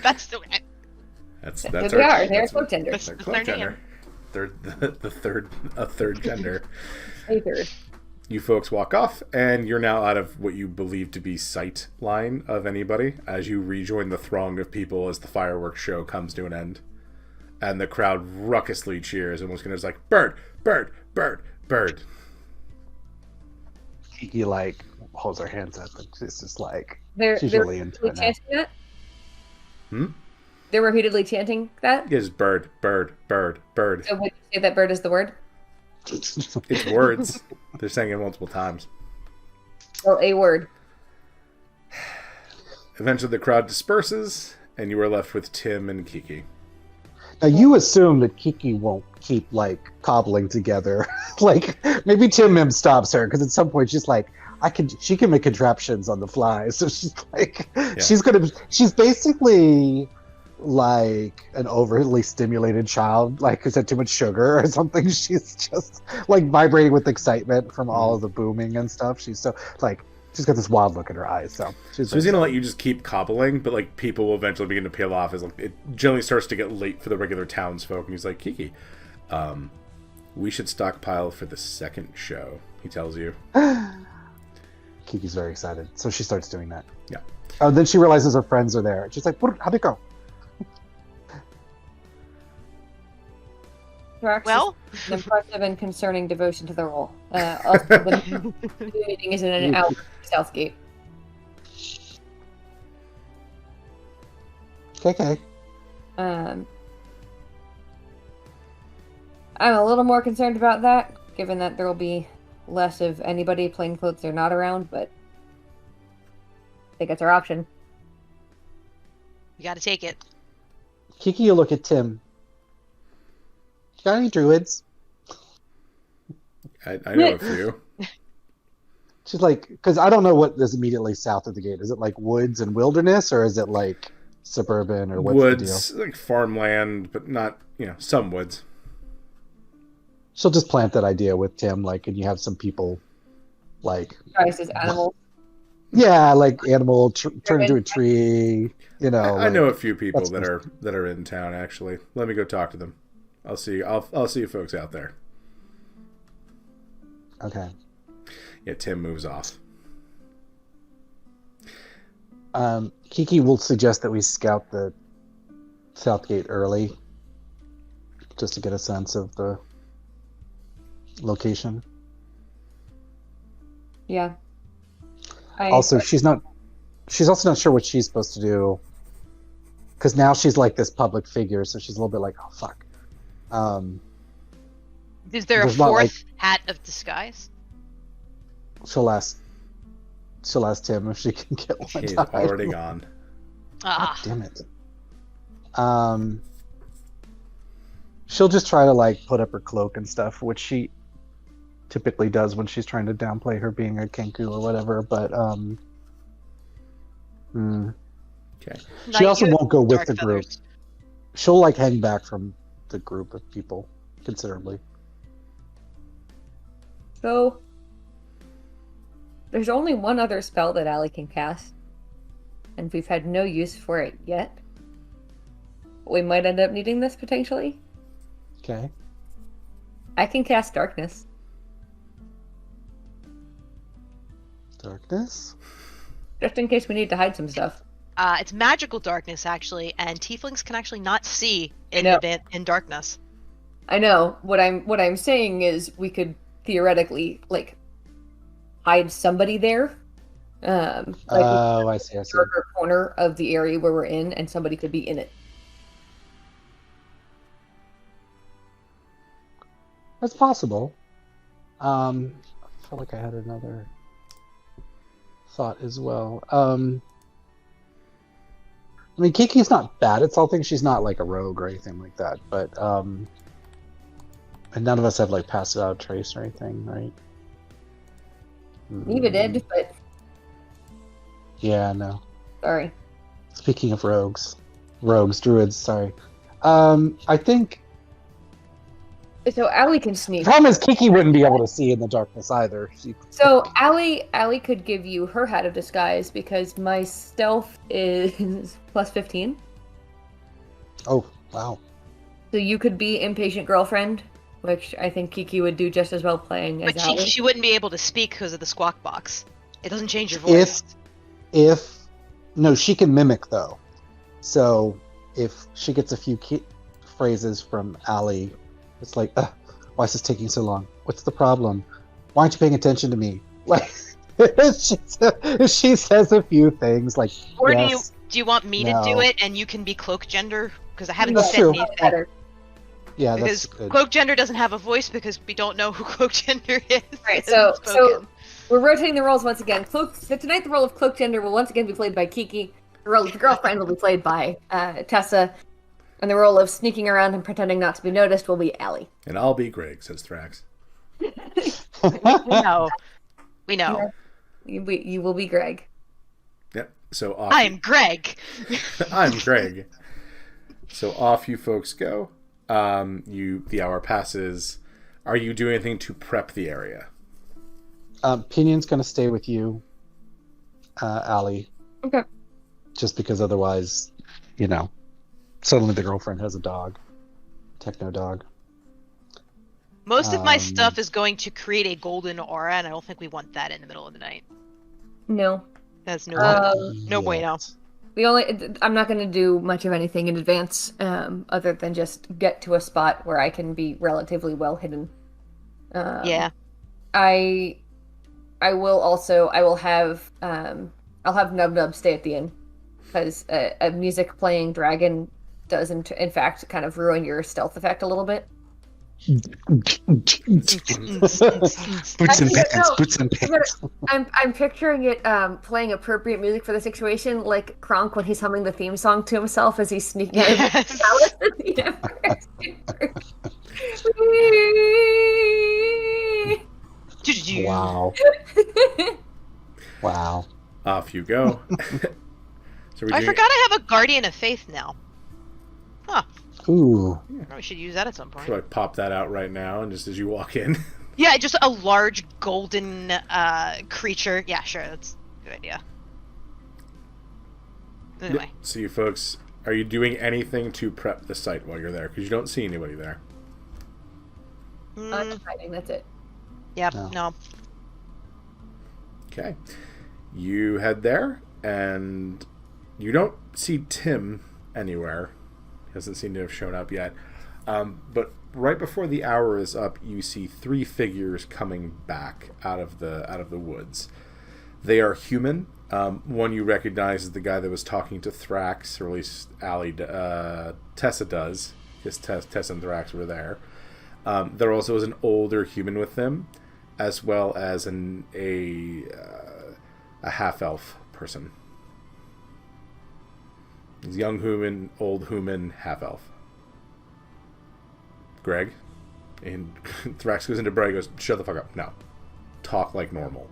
[SPEAKER 2] That's the way.
[SPEAKER 3] That's They're cloak gender.
[SPEAKER 1] They're cloak gender. They're a third gender.
[SPEAKER 3] A third.
[SPEAKER 1] You folks walk off, and you're now out of what you believe to be sight line of anybody as you rejoin the throng of people as the fireworks show comes to an end. And the crowd ruckusly cheers, and is like, bird, bird, bird, bird.
[SPEAKER 4] He like holds her hands up, and she's just like,
[SPEAKER 3] she's
[SPEAKER 4] really into it now.
[SPEAKER 3] That? They're repeatedly chanting that?
[SPEAKER 1] Yes, bird, bird, bird, bird.
[SPEAKER 3] So would you say that bird is the word?
[SPEAKER 1] It's words. They're saying it multiple times.
[SPEAKER 3] Well, a word.
[SPEAKER 1] Eventually the crowd disperses, and you are left with Tim and Kiki.
[SPEAKER 4] Now you assume that Kiki won't keep like cobbling together. Like maybe Tim Mim stops her because at some point she's like, she can make contraptions on the fly. So she's like, she's basically like an overly stimulated child, like who's had too much sugar or something. She's just like vibrating with excitement from all of the booming and stuff. She's so like, she's got this wild look in her eyes. So he's
[SPEAKER 1] gonna let you just keep cobbling, but like people will eventually begin to peel off as like it generally starts to get late for the regular townsfolk. And he's like, Kiki, we should stockpile for the second show, he tells you.
[SPEAKER 4] Kiki's very excited, so she starts doing that.
[SPEAKER 1] Yeah.
[SPEAKER 4] Then she realizes her friends are there. She's like, how'd it go?
[SPEAKER 3] Thrax
[SPEAKER 2] Well,
[SPEAKER 3] is an impressive and concerning devotion to the role. Also, the meeting is in an hour Southgate.
[SPEAKER 4] Okay.
[SPEAKER 3] I'm a little more concerned about that, given that there will be less of anybody plainclothes are not around, but I think it's our option.
[SPEAKER 2] you gotta take it.
[SPEAKER 4] Kiki, you look at Tim. Got any druids?
[SPEAKER 1] I know a few.
[SPEAKER 4] She's like, because I don't know what is immediately south of the gate. Is it like woods and wilderness, or is it like suburban, or what's
[SPEAKER 1] Woods,
[SPEAKER 4] the deal?
[SPEAKER 1] like farmland, but not, some woods.
[SPEAKER 4] She'll just plant that idea with Tim, like, and you have some people, like,
[SPEAKER 3] Price is animals.
[SPEAKER 4] yeah, like animal turn into a tree.
[SPEAKER 1] I know a few people
[SPEAKER 4] that's
[SPEAKER 1] that are in town. Actually, let me go talk to them. I'll see you folks out there.
[SPEAKER 4] Okay.
[SPEAKER 1] Yeah, Tim moves off.
[SPEAKER 4] Kiki will suggest that we scout the south gate early, just to get a sense of the location.
[SPEAKER 3] Yeah.
[SPEAKER 4] Also, she's also not sure what she's supposed to do, because now she's like this public figure, so she's a little bit like, oh fuck.
[SPEAKER 2] Is there a
[SPEAKER 4] There's not,
[SPEAKER 2] fourth hat of disguise?
[SPEAKER 4] She'll ask Tim if she can get one.
[SPEAKER 1] He's
[SPEAKER 4] tied.
[SPEAKER 1] already gone.
[SPEAKER 4] God damn it. She'll just try to like put up her cloak and stuff, which she typically does when she's trying to downplay her being a kenku or whatever, but
[SPEAKER 1] Okay.
[SPEAKER 4] she also won't go with
[SPEAKER 2] Dark
[SPEAKER 4] the group.
[SPEAKER 2] feathers.
[SPEAKER 4] She'll like hang back from the group of people considerably.
[SPEAKER 3] So, there's only one other spell that Allie can cast, and we've had no use for it yet. We might end up needing this potentially.
[SPEAKER 4] Okay.
[SPEAKER 3] I can cast Darkness.
[SPEAKER 4] Darkness?
[SPEAKER 3] Just in case we need to hide some stuff.
[SPEAKER 2] It's magical darkness, actually, and tieflings can actually not see in
[SPEAKER 3] know.
[SPEAKER 2] in darkness.
[SPEAKER 3] I know. What I'm saying is we could theoretically like hide somebody there.
[SPEAKER 4] I see.
[SPEAKER 3] Darker corner of the area where we're in, and somebody could be in it.
[SPEAKER 4] That's possible. I felt like I had another thought as well. I mean, Kiki's not bad at something. She's not like a rogue or anything like that. But and none of us have like passed it out trace or anything, right?
[SPEAKER 3] Eva did, but
[SPEAKER 4] Yeah, no.
[SPEAKER 3] sorry.
[SPEAKER 4] Speaking of druids. Sorry. I think
[SPEAKER 3] So Allie can sneak.
[SPEAKER 4] the problem is Kiki wouldn't be able to see in the darkness either.
[SPEAKER 3] So Allie could give you her hat of disguise because my stealth is plus 15.
[SPEAKER 4] Oh, wow.
[SPEAKER 3] So you could be impatient girlfriend, which I think Kiki would do just as well playing as
[SPEAKER 2] But
[SPEAKER 3] Allie.
[SPEAKER 2] she wouldn't be able to speak because of the squawk box. It doesn't change your voice.
[SPEAKER 4] No, she can mimic though. So if she gets a few key phrases from Allie, it's like, why is this taking so long? What's the problem? Why aren't you paying attention to me? Like, she says a few things like,
[SPEAKER 2] Or
[SPEAKER 4] yes,
[SPEAKER 2] do you want me to do
[SPEAKER 4] no.
[SPEAKER 2] it and you can be cloak gender? Because I haven't
[SPEAKER 4] That's
[SPEAKER 2] said
[SPEAKER 4] true.
[SPEAKER 2] anything.
[SPEAKER 3] Better.
[SPEAKER 4] Yeah,
[SPEAKER 2] Because
[SPEAKER 4] that's good.
[SPEAKER 2] cloak gender doesn't have a voice because we don't know who cloak gender is.
[SPEAKER 3] Right,
[SPEAKER 2] It hasn't
[SPEAKER 3] so
[SPEAKER 2] spoken.
[SPEAKER 3] we're rotating the roles once again. So tonight the role of cloak gender will once again be played by Kiki. The role of the girlfriend will be played by Tessa. And the role of sneaking around and pretending not to be noticed will be Allie.
[SPEAKER 1] And I'll be Greg, says Thrax.
[SPEAKER 2] We know. We know.
[SPEAKER 3] You will be Greg.
[SPEAKER 1] Yep. So off.
[SPEAKER 2] I'm Greg.
[SPEAKER 1] I'm Greg. So off you folks go. The hour passes. Are you doing anything to prep the area?
[SPEAKER 4] Pinion's gonna stay with you, Allie.
[SPEAKER 3] Okay.
[SPEAKER 4] Just because otherwise, suddenly the girlfriend has a dog. Techno dog.
[SPEAKER 2] Most of my stuff is going to create a golden aura, and I don't think we want that in the middle of the night.
[SPEAKER 3] No.
[SPEAKER 2] That's no
[SPEAKER 3] Um,
[SPEAKER 2] no bueno.
[SPEAKER 3] I'm not going to do much of anything in advance, other than just get to a spot where I can be relatively well hidden.
[SPEAKER 2] Yeah.
[SPEAKER 3] I will have I'll have Nub Nub stay at the inn, because a music playing dragon does in fact kind of ruin your stealth effect a little bit.
[SPEAKER 4] Boots and pants.
[SPEAKER 3] I'm picturing it playing appropriate music for the situation, like Kronk when he's humming the theme song to himself as he's sneaking out of the palace at the Emperor's.
[SPEAKER 4] Wow. Wow.
[SPEAKER 1] Off you go.
[SPEAKER 2] I forgot I have a Guardian of Faith now. Huh.
[SPEAKER 4] Ooh.
[SPEAKER 2] Probably should use that at some point.
[SPEAKER 1] So I pop that out right now, and just as you walk in.
[SPEAKER 2] Yeah, just a large golden creature. Yeah, sure, that's a good idea. Anyway.
[SPEAKER 1] So you folks, are you doing anything to prep the site while you're there? Because you don't see anybody there.
[SPEAKER 3] Just hiding, that's it.
[SPEAKER 2] Yep, no.
[SPEAKER 1] Okay. You head there, and you don't see Tim anywhere. He doesn't seem to have shown up yet. But right before the hour is up, you see 3 figures coming back out of the woods. They are human. One you recognize is the guy that was talking to Thrax, or at least Tessa does, because Tessa and Thrax were there. There also is an older human with them, as well as a half-elf person. He's young human, old human, half-elf. Greg? And Thrax goes into Brad and goes, shut the fuck up. No. Talk like normal.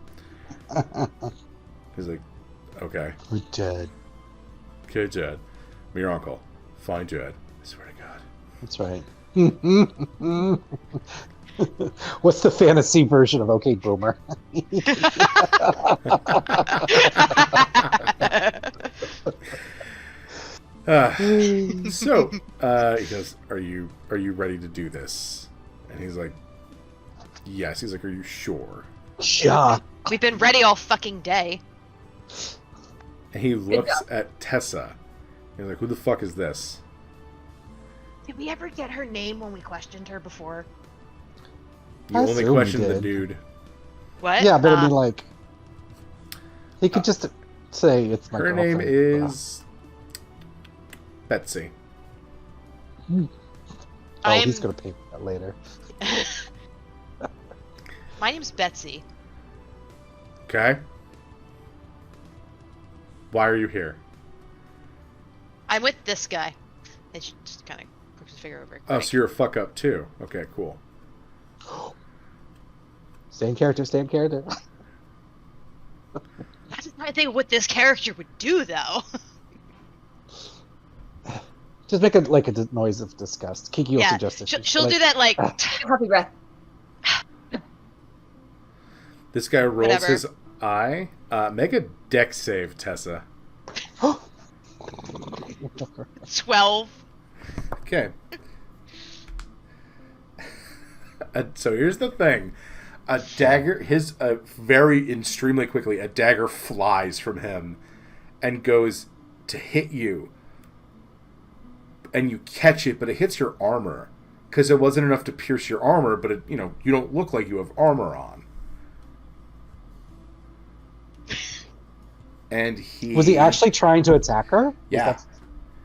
[SPEAKER 1] He's like, okay.
[SPEAKER 4] We're dead.
[SPEAKER 1] Okay, Jed. I'm your uncle. Fine, Jed. I swear to God.
[SPEAKER 4] That's right. What's the fantasy version of OK Boomer?
[SPEAKER 1] So he goes, are you ready to do this? And he's like, yes. He's like, are you sure?
[SPEAKER 4] Yeah.
[SPEAKER 2] We've been ready all fucking day.
[SPEAKER 1] And he looks at Tessa. He's like, who the fuck is this?
[SPEAKER 2] Did we ever get her name when we questioned her before?
[SPEAKER 1] You only questioned the dude.
[SPEAKER 2] What?
[SPEAKER 4] Yeah, but I mean, like, he could just say it's my
[SPEAKER 1] Her
[SPEAKER 4] girlfriend.
[SPEAKER 1] name is Betsy.
[SPEAKER 4] Oh, he's gonna pay for that later.
[SPEAKER 2] My name's Betsy.
[SPEAKER 1] Okay. Why are you here?
[SPEAKER 2] I'm with this guy. And she just kind of puts his finger over.
[SPEAKER 1] Oh, so you're a fuck up too. Okay, cool.
[SPEAKER 4] Stay in character, stay in character.
[SPEAKER 2] That's not think what this character would do, though.
[SPEAKER 4] Just make it like a noise of disgust. Kiki will suggest it.
[SPEAKER 2] She'll do that like
[SPEAKER 3] Puppy breath.
[SPEAKER 1] This guy rolls
[SPEAKER 2] Whatever.
[SPEAKER 1] his eye. Make a dex save, Tessa.
[SPEAKER 2] 12.
[SPEAKER 1] Okay. So here's the thing. A dagger, extremely quickly, a dagger flies from him and goes to hit you. And you catch it, but it hits your armor. Because it wasn't enough to pierce your armor, but you don't look like you have armor on. And
[SPEAKER 4] Was he actually trying to attack her?
[SPEAKER 1] Yeah.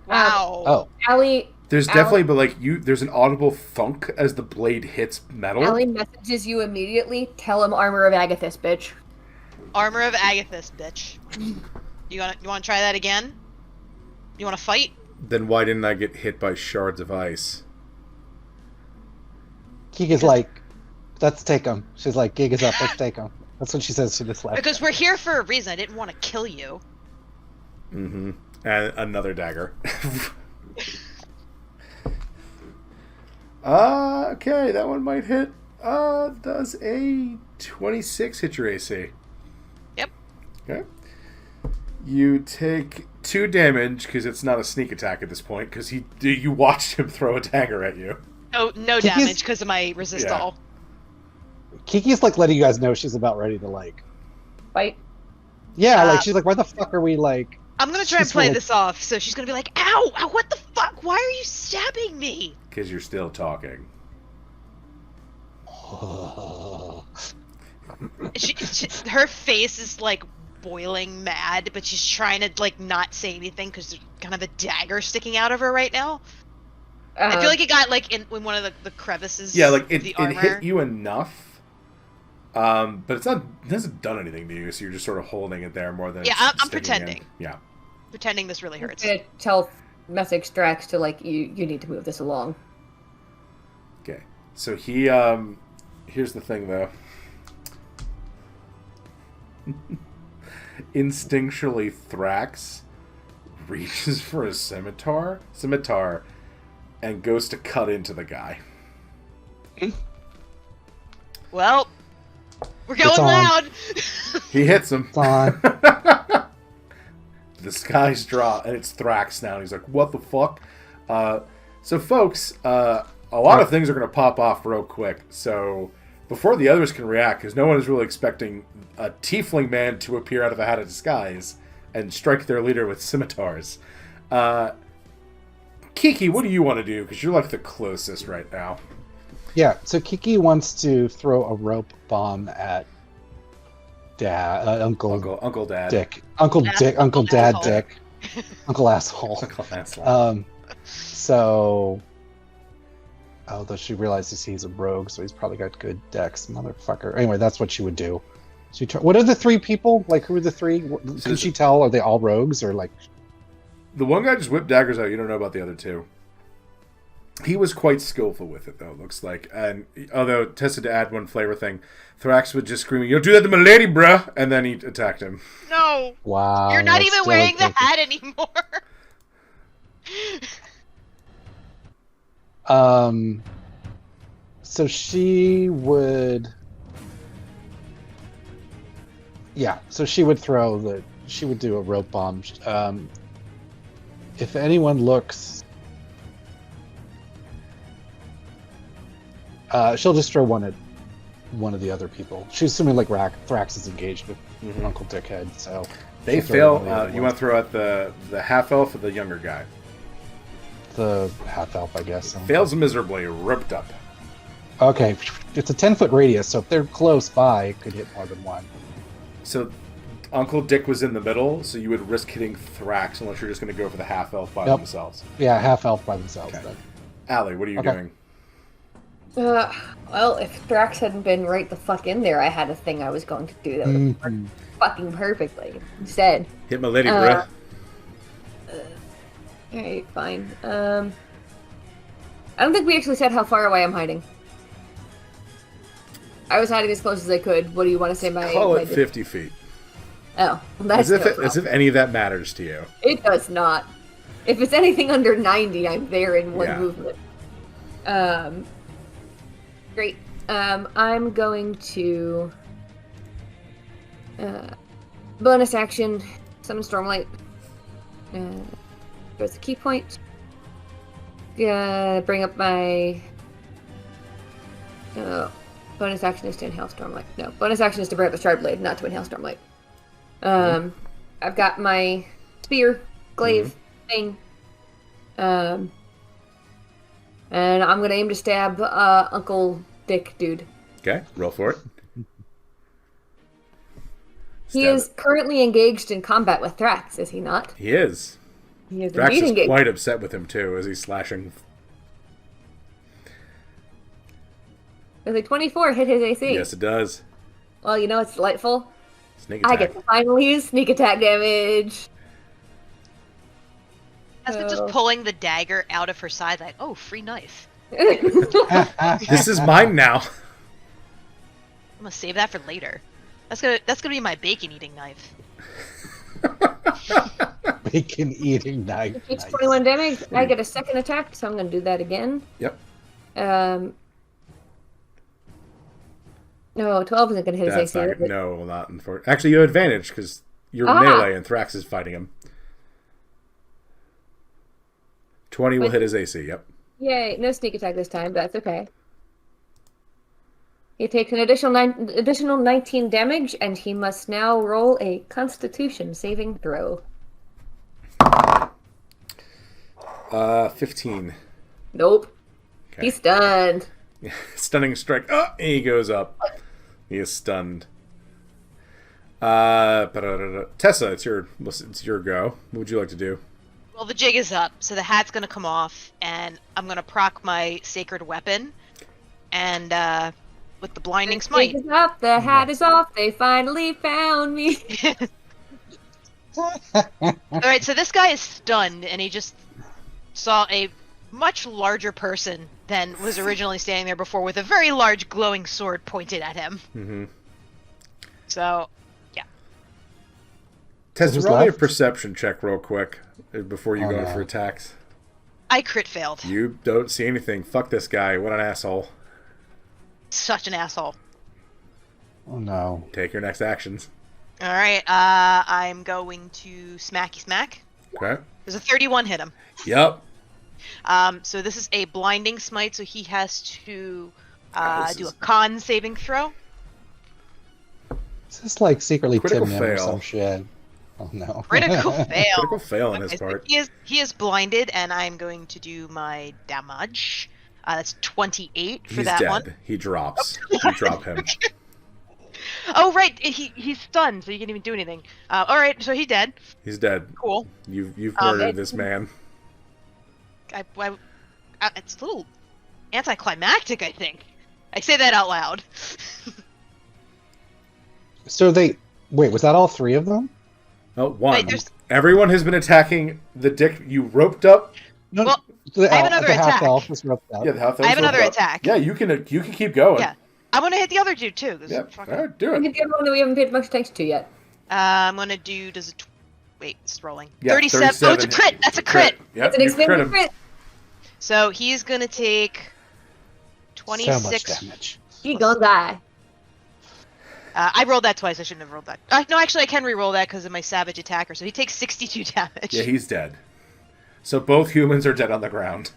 [SPEAKER 2] Wow.
[SPEAKER 4] Oh.
[SPEAKER 3] Allie
[SPEAKER 1] Definitely, but there's an audible thunk as the blade hits metal.
[SPEAKER 3] Allie messages you immediately. Tell him armor of Agathis, bitch.
[SPEAKER 2] Armor of Agathis, bitch. You want to try that again? You want to fight?
[SPEAKER 1] Then why didn't I get hit by shards of ice?
[SPEAKER 4] Kiki's like, let's take him. She's like, gig is up, let's take him. That's what she says to this left.
[SPEAKER 2] Because we're here for a reason. I didn't want to kill you.
[SPEAKER 1] Mm-hmm. And another dagger. Okay, that one might hit. Does a 26 hit your AC?
[SPEAKER 2] Yep.
[SPEAKER 1] Okay. You take 2 damage, because it's not a sneak attack at this point, because you watched him throw a dagger at you.
[SPEAKER 2] Oh, no damage because of my resist all.
[SPEAKER 4] Kiki's like letting you guys know she's about ready to like
[SPEAKER 3] Fight.
[SPEAKER 4] Yeah, like she's like, why the fuck are we like
[SPEAKER 2] I'm gonna try and
[SPEAKER 4] She's
[SPEAKER 2] play
[SPEAKER 4] rolled-
[SPEAKER 2] this off. So she's gonna be like, "Ow! Ow! What the fuck? Why are you stabbing me?"
[SPEAKER 1] Because you're still talking.
[SPEAKER 2] Her face is like boiling mad, but she's trying to like not say anything because there's kind of a dagger sticking out of her right now. I feel like it got like in one of the crevices.
[SPEAKER 1] Yeah, like
[SPEAKER 2] of the
[SPEAKER 1] it
[SPEAKER 2] armor.
[SPEAKER 1] hit you enough, but it hasn't done anything to you. So you're just sort of holding it there more than
[SPEAKER 2] Yeah,
[SPEAKER 1] it's
[SPEAKER 2] I'm
[SPEAKER 1] sticking
[SPEAKER 2] pretending.
[SPEAKER 1] in. Yeah.
[SPEAKER 2] Pretending this really hurts.
[SPEAKER 3] I'm gonna tell message Thrax to like you need to move this along.
[SPEAKER 1] Okay. So he here's the thing though. Instinctually, Thrax reaches for a scimitar, and goes to cut into the guy.
[SPEAKER 2] Well, we're going
[SPEAKER 4] It's on.
[SPEAKER 2] loud.
[SPEAKER 1] He hits him.
[SPEAKER 4] It's on.
[SPEAKER 1] The skies drop, and it's Thrax now. And he's like, "What the fuck?" So, folks, a lot of things are going to pop off real quick. So, before the others can react, because no one is really expecting a tiefling man to appear out of a hat of disguise and strike their leader with scimitars. Kiki, what do you want to do? Because you're like the closest right now.
[SPEAKER 4] Yeah, so Kiki wants to throw a rope bomb at Uncle
[SPEAKER 1] Dad.
[SPEAKER 4] Dick. Uncle Dad
[SPEAKER 2] asshole.
[SPEAKER 4] Dick. Uncle Asshole.
[SPEAKER 1] Uncle Asshole.
[SPEAKER 4] Although she realizes he's a rogue, so he's probably got good dex, motherfucker. Anyway, that's what she would do. What are the three people? Like, who are the three? Can she tell? Are they all rogues, or like...
[SPEAKER 1] The one guy just whipped daggers out. You don't know about the other two. He was quite skillful with it, though, it looks like. And although, tested to add one flavor thing, Thrax would just scream, "You don't do that to my lady, bruh!" And then he attacked him.
[SPEAKER 2] No.
[SPEAKER 4] Wow.
[SPEAKER 2] You're not
[SPEAKER 4] that's
[SPEAKER 2] even
[SPEAKER 4] still
[SPEAKER 2] wearing the
[SPEAKER 4] okay.
[SPEAKER 2] hat anymore.
[SPEAKER 4] So she would... Yeah, so she would she would do a rope bomb. If anyone looks... she'll just throw one at one of the other people. She's assuming like Thrax is engaged with Uncle Dickhead, so...
[SPEAKER 1] They
[SPEAKER 4] she'll throw
[SPEAKER 1] fail.
[SPEAKER 4] one of the other
[SPEAKER 1] You
[SPEAKER 4] ones.
[SPEAKER 1] want to throw out the half-elf or the younger guy?
[SPEAKER 4] The half-elf, I guess.
[SPEAKER 1] Fails miserably, ripped up.
[SPEAKER 4] Okay, it's a 10-foot radius, so if they're close by, it could hit more than one.
[SPEAKER 1] So Uncle Dick was in the middle, so you would risk hitting Thrax unless you're just going to go for the half-elf by
[SPEAKER 4] Yep.
[SPEAKER 1] themselves.
[SPEAKER 4] Yeah, half-elf by themselves.
[SPEAKER 1] Okay.
[SPEAKER 4] Then.
[SPEAKER 1] Allie, what are you
[SPEAKER 4] Okay.
[SPEAKER 1] doing?
[SPEAKER 3] Well, if Thrax hadn't been right the fuck in there, I had a thing I was going to do that would work fucking perfectly. Instead,
[SPEAKER 1] Hit my lady, bruh.
[SPEAKER 3] alright, fine. I don't think we actually said how far away I'm hiding. I was hiding as close as I could. What do you want to say?
[SPEAKER 1] Call it 50 feet.
[SPEAKER 3] Oh, well, that's
[SPEAKER 1] As if any of that matters to you.
[SPEAKER 3] It does not. If it's anything under 90, I'm there in one
[SPEAKER 1] Yeah.
[SPEAKER 3] movement. Great. I'm going to bonus action, summon Stormlight. Goes the key point. Bring up my bonus action is to inhale Stormlight. No, bonus action is to bring up the Shard Blade, not to inhale Stormlight. I've got my spear, glaive thing. And I'm gonna aim to stab Uncle Dick dude.
[SPEAKER 1] Okay, roll for it.
[SPEAKER 3] He
[SPEAKER 1] Stab
[SPEAKER 3] is
[SPEAKER 1] it.
[SPEAKER 3] currently engaged in combat with Thrax, is he not?
[SPEAKER 1] He is.
[SPEAKER 3] He is
[SPEAKER 1] Thrax
[SPEAKER 3] indeed
[SPEAKER 1] is
[SPEAKER 3] engaged.
[SPEAKER 1] quite upset with him, too, as he's slashing.
[SPEAKER 3] Does a 24 hit his AC?
[SPEAKER 1] Yes, it does.
[SPEAKER 3] Well, you know it's delightful.
[SPEAKER 1] Sneak
[SPEAKER 3] I
[SPEAKER 1] attack.
[SPEAKER 3] get to finally use sneak attack damage.
[SPEAKER 2] Has been just
[SPEAKER 3] Oh.
[SPEAKER 2] pulling the dagger out of her side, like, oh, free knife.
[SPEAKER 1] This is mine now.
[SPEAKER 2] I'm gonna save that for later. That's gonna be my bacon eating knife.
[SPEAKER 4] Bacon eating knife.
[SPEAKER 3] It's
[SPEAKER 4] Nice.
[SPEAKER 3] 21 damage. I get a second attack, so I'm gonna do that again.
[SPEAKER 1] Yep.
[SPEAKER 3] No, 12 isn't gonna hit his
[SPEAKER 1] That's
[SPEAKER 3] AC.
[SPEAKER 1] not,
[SPEAKER 3] is it?
[SPEAKER 1] no, not unfortunately. Actually, you have advantage because you're
[SPEAKER 3] Ah.
[SPEAKER 1] melee and Thrax is fighting him. 20 will hit his AC, yep.
[SPEAKER 3] Yay, no sneak attack this time, but that's okay. He takes an additional 19 damage, and he must now roll a Constitution saving throw.
[SPEAKER 1] 15.
[SPEAKER 3] Nope.
[SPEAKER 1] Okay.
[SPEAKER 3] He's stunned.
[SPEAKER 1] Stunning strike. Oh, and he goes up. He is stunned. Tessa, it's your go. What would you like to do?
[SPEAKER 2] Well, the jig is up, so the hat's gonna come off, and I'm gonna proc my sacred weapon, and with the blinding smite.
[SPEAKER 3] The jig is up, the hat is off, they finally found me.
[SPEAKER 2] Alright, so this guy is stunned, and he just saw a much larger person than was originally standing there before with a very large glowing sword pointed at him.
[SPEAKER 1] Mm-hmm.
[SPEAKER 2] So, yeah.
[SPEAKER 1] Tessa,
[SPEAKER 4] Who's
[SPEAKER 1] roll me a
[SPEAKER 4] left?
[SPEAKER 1] perception check real quick before you
[SPEAKER 4] Oh,
[SPEAKER 1] go in
[SPEAKER 4] no.
[SPEAKER 1] for attacks.
[SPEAKER 2] I crit failed.
[SPEAKER 1] You don't see anything. Fuck this guy. What an asshole.
[SPEAKER 2] Such an asshole.
[SPEAKER 4] Oh no.
[SPEAKER 1] Take your next actions.
[SPEAKER 2] Alright, I'm going to smacky smack.
[SPEAKER 1] Okay.
[SPEAKER 2] There's a 31 hit him.
[SPEAKER 1] Yep.
[SPEAKER 2] So this is a blinding smite, so he has to
[SPEAKER 1] this
[SPEAKER 2] do
[SPEAKER 1] is-
[SPEAKER 2] a con saving throw.
[SPEAKER 4] Is this like secretly
[SPEAKER 1] Critical
[SPEAKER 4] Tim Nim or
[SPEAKER 1] fail.
[SPEAKER 4] some shit? Oh no.
[SPEAKER 2] Critical fail.
[SPEAKER 1] Critical fail on his
[SPEAKER 2] Okay, so
[SPEAKER 1] part.
[SPEAKER 2] he is blinded, and I'm going to do my damage. That's 28 for
[SPEAKER 1] He's
[SPEAKER 2] that
[SPEAKER 1] dead.
[SPEAKER 2] one.
[SPEAKER 1] He drops. You drop him.
[SPEAKER 2] Oh right, he's stunned, so you can't even do anything. All right, so he's dead.
[SPEAKER 1] He's dead.
[SPEAKER 2] Cool.
[SPEAKER 1] You've murdered this man.
[SPEAKER 2] It's a little anticlimactic, I think. I say that out loud.
[SPEAKER 4] So wait, was that all three of them?
[SPEAKER 1] Oh, one.
[SPEAKER 2] Wait, there's-
[SPEAKER 1] Everyone has been attacking the dick you roped up.
[SPEAKER 4] No,
[SPEAKER 2] Well, I have another
[SPEAKER 4] the half
[SPEAKER 2] attack.
[SPEAKER 4] elf was roped up.
[SPEAKER 1] Yeah, the half
[SPEAKER 2] I have
[SPEAKER 1] elves
[SPEAKER 2] another
[SPEAKER 1] roped up.
[SPEAKER 2] attack.
[SPEAKER 1] Yeah, you can keep going.
[SPEAKER 2] Yeah. I'm gonna hit the other dude too. 'Cause
[SPEAKER 1] Yeah.
[SPEAKER 2] fuck
[SPEAKER 1] All
[SPEAKER 2] it.
[SPEAKER 1] right, do
[SPEAKER 3] Look
[SPEAKER 1] it.
[SPEAKER 3] at the other one that we haven't paid much attention to yet.
[SPEAKER 2] I'm gonna do. Wait, it's rolling.
[SPEAKER 1] Yeah,
[SPEAKER 2] 37. Oh, it's a crit. That's a crit.
[SPEAKER 1] Yep,
[SPEAKER 3] It's an
[SPEAKER 1] you crit
[SPEAKER 3] expanded
[SPEAKER 1] him.
[SPEAKER 3] crit.
[SPEAKER 2] So he's gonna take
[SPEAKER 4] So
[SPEAKER 2] 26.
[SPEAKER 4] much damage.
[SPEAKER 3] He gonna die.
[SPEAKER 2] I rolled that twice. I shouldn't have rolled that. No, actually, I can re-roll that because of my savage attacker. So he takes 62 damage.
[SPEAKER 1] Yeah, he's dead. So both humans are dead on the ground.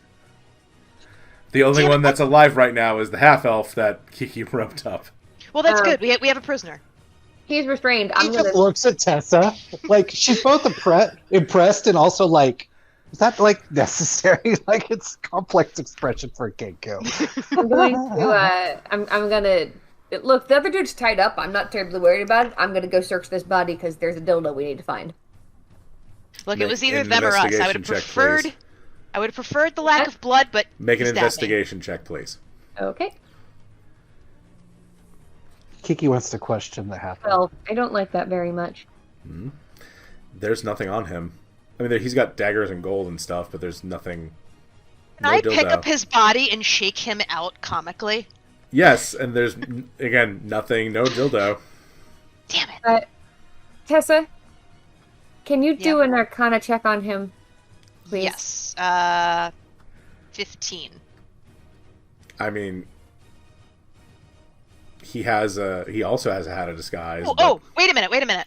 [SPEAKER 1] The only
[SPEAKER 2] Damn it.
[SPEAKER 1] one that's alive right now is the half elf that Kiki roped up.
[SPEAKER 2] Well, that's
[SPEAKER 3] Um,
[SPEAKER 2] good. We have a prisoner.
[SPEAKER 3] He's restrained.
[SPEAKER 4] He
[SPEAKER 3] I'm
[SPEAKER 4] just
[SPEAKER 3] gonna.
[SPEAKER 4] looks at Tessa like she's both impressed and also like, is that like necessary? Like it's complex expression for a Kenko.
[SPEAKER 3] I'm going to. I'm gonna. Look, the other dude's tied up. I'm not terribly worried about it. I'm gonna go search this body because there's a dildo we need to find.
[SPEAKER 2] Look,
[SPEAKER 1] Make
[SPEAKER 2] it was either
[SPEAKER 1] an
[SPEAKER 2] them or us. I would have
[SPEAKER 1] investigation check,
[SPEAKER 2] preferred.
[SPEAKER 1] please.
[SPEAKER 2] I would have preferred the lack of blood, but
[SPEAKER 1] Make an
[SPEAKER 2] he stabbed me.
[SPEAKER 1] investigation check, please.
[SPEAKER 3] Okay.
[SPEAKER 4] Kiki wants to question the half elf.
[SPEAKER 3] Well, I don't like that very much.
[SPEAKER 1] There's nothing on him. I mean, he's got daggers and gold and stuff, but there's nothing.
[SPEAKER 2] Can I pick up his body and shake him out comically?
[SPEAKER 1] Yes, and there's again nothing. No dildo.
[SPEAKER 2] Damn it.
[SPEAKER 3] Tessa, can you do an Arcana check on him, please?
[SPEAKER 2] Yes. 15.
[SPEAKER 1] I mean, he also has a hat of disguise.
[SPEAKER 2] Oh,
[SPEAKER 1] but-
[SPEAKER 2] oh, wait a minute.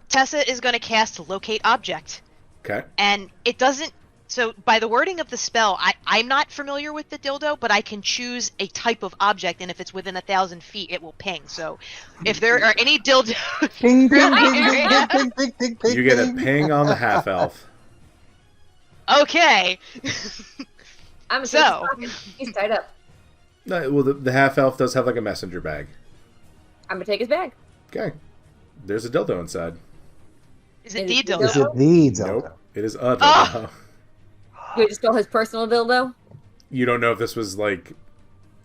[SPEAKER 2] Tessa is going to cast Locate Object.
[SPEAKER 1] Okay.
[SPEAKER 2] And it doesn't. So, by the wording of the spell, I'm not familiar with the dildo, but I can choose a type of object, and if it's within 1,000 feet, it will ping. So, if there are any dildos.
[SPEAKER 4] Ping, ping, ping, ping, ping, ping, ping, ping, ping.
[SPEAKER 1] You get a ping on the half elf.
[SPEAKER 2] Okay.
[SPEAKER 3] I'm
[SPEAKER 2] So-
[SPEAKER 3] he's tied up.
[SPEAKER 1] No, well, the half elf does have like a messenger bag.
[SPEAKER 3] I'm gonna take his bag.
[SPEAKER 1] Okay. There's a dildo inside.
[SPEAKER 2] Is it
[SPEAKER 3] Is
[SPEAKER 2] the
[SPEAKER 3] it
[SPEAKER 2] dildo?
[SPEAKER 4] Is it the dildo?
[SPEAKER 1] Nope. It is a dildo.
[SPEAKER 2] Oh!
[SPEAKER 3] You just stole his personal dildo.
[SPEAKER 1] You don't know if this was like.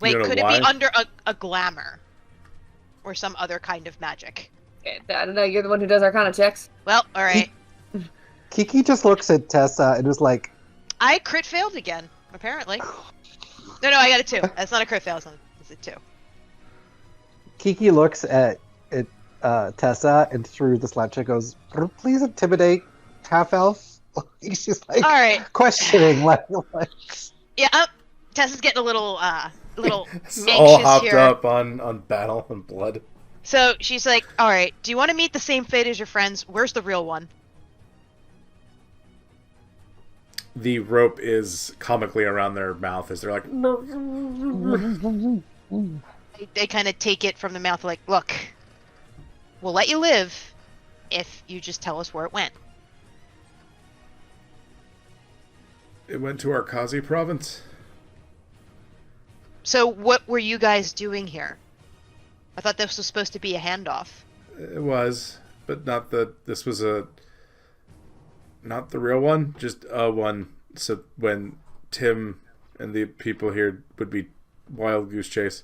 [SPEAKER 2] Wait,
[SPEAKER 1] you don't know
[SPEAKER 2] could it
[SPEAKER 1] why?
[SPEAKER 2] be under a glamour? Or some other kind of magic?
[SPEAKER 3] Okay, I don't know. You're the one who does Arcana checks.
[SPEAKER 2] Well, alright.
[SPEAKER 4] Kiki just looks at Tessa and was like,
[SPEAKER 2] I crit failed again, apparently. No, I got a 2. That's not a crit fail, it's a 2.
[SPEAKER 4] Kiki looks at Tessa and through the slap check goes, please intimidate half elf. She's like
[SPEAKER 2] Alright.
[SPEAKER 4] questioning like
[SPEAKER 2] Yeah, Tessa's getting a little
[SPEAKER 1] This is all
[SPEAKER 2] anxious
[SPEAKER 1] hopped
[SPEAKER 2] here.
[SPEAKER 1] up on battle and blood.
[SPEAKER 2] So she's like, alright, do you want to meet the same fate as your friends? Where's the real one?
[SPEAKER 1] The rope is comically around their mouth as they're like.
[SPEAKER 2] They kind of take it from the mouth like, look, we'll let you live if you just tell us where it went.
[SPEAKER 1] It went to our Kazi province.
[SPEAKER 2] So what were you guys doing here? I thought this was supposed to be a handoff.
[SPEAKER 1] It was, but not the. This was not the real one, just a one. So when Tim and the people here would be wild goose chase.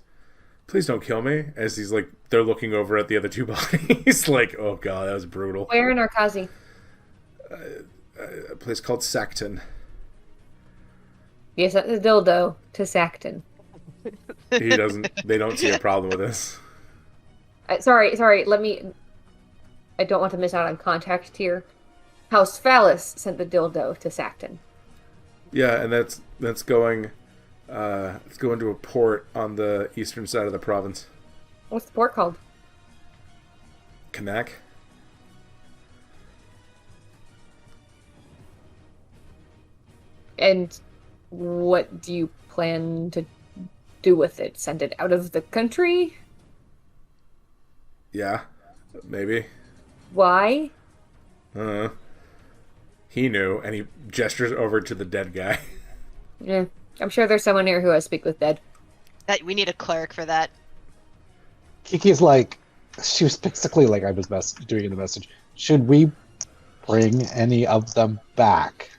[SPEAKER 1] Please don't kill me. As he's like, they're looking over at the other two bodies. Like, oh god, that was brutal.
[SPEAKER 3] Where in Arkazi?
[SPEAKER 1] A place called Sackton.
[SPEAKER 3] Yes, that's the dildo to Sackton.
[SPEAKER 1] He doesn't. They don't see a problem with this.
[SPEAKER 3] Sorry. Let me. I don't want to miss out on context here. House Phallus sent the dildo to Sackton.
[SPEAKER 1] Yeah, and that's going. It's going to a port on the eastern side of the province.
[SPEAKER 3] What's the port called?
[SPEAKER 1] Kanak.
[SPEAKER 3] And what do you plan to do with it? Send it out of the country?
[SPEAKER 1] Yeah, maybe.
[SPEAKER 3] Why?
[SPEAKER 1] He knew, and he gestures over to the dead guy.
[SPEAKER 3] Yeah, I'm sure there's someone here who has speak with dead.
[SPEAKER 2] We need a cleric for that.
[SPEAKER 4] Kiki's like, she was basically like, I was doing in the message. Should we bring any of them back?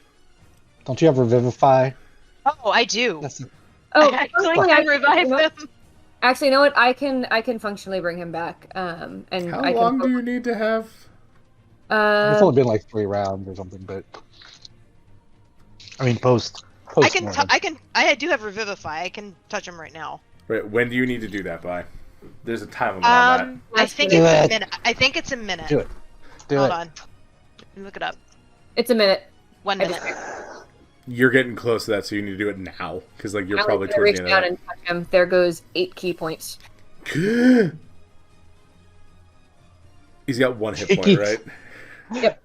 [SPEAKER 4] Don't you have Revivify?
[SPEAKER 2] Oh, I do.
[SPEAKER 3] Oh,
[SPEAKER 2] I actually can revive them.
[SPEAKER 3] Actually, you know what? I can functionally bring him back. And
[SPEAKER 1] How
[SPEAKER 3] I
[SPEAKER 1] long do you need to have?
[SPEAKER 4] It's only been like 3 rounds or something, but I mean, post.
[SPEAKER 2] I do have Revivify. I can touch him right now.
[SPEAKER 1] Right. When do you need to do that by? There's a time limit on
[SPEAKER 2] I think
[SPEAKER 4] Do
[SPEAKER 2] it's a
[SPEAKER 4] it.
[SPEAKER 2] minute. I think it's a minute.
[SPEAKER 4] Do it.
[SPEAKER 2] Hold on. Let me look it up.
[SPEAKER 3] It's a minute.
[SPEAKER 2] 1 minute.
[SPEAKER 1] that. You're getting close to that, so you need to do it now, because like you're
[SPEAKER 3] Alex
[SPEAKER 1] probably
[SPEAKER 3] gonna
[SPEAKER 1] towards
[SPEAKER 3] reach
[SPEAKER 1] the
[SPEAKER 3] down
[SPEAKER 1] end
[SPEAKER 3] and touch him. There goes 8 key points.
[SPEAKER 1] of that. He's got 1 hit point, right?
[SPEAKER 3] Yep.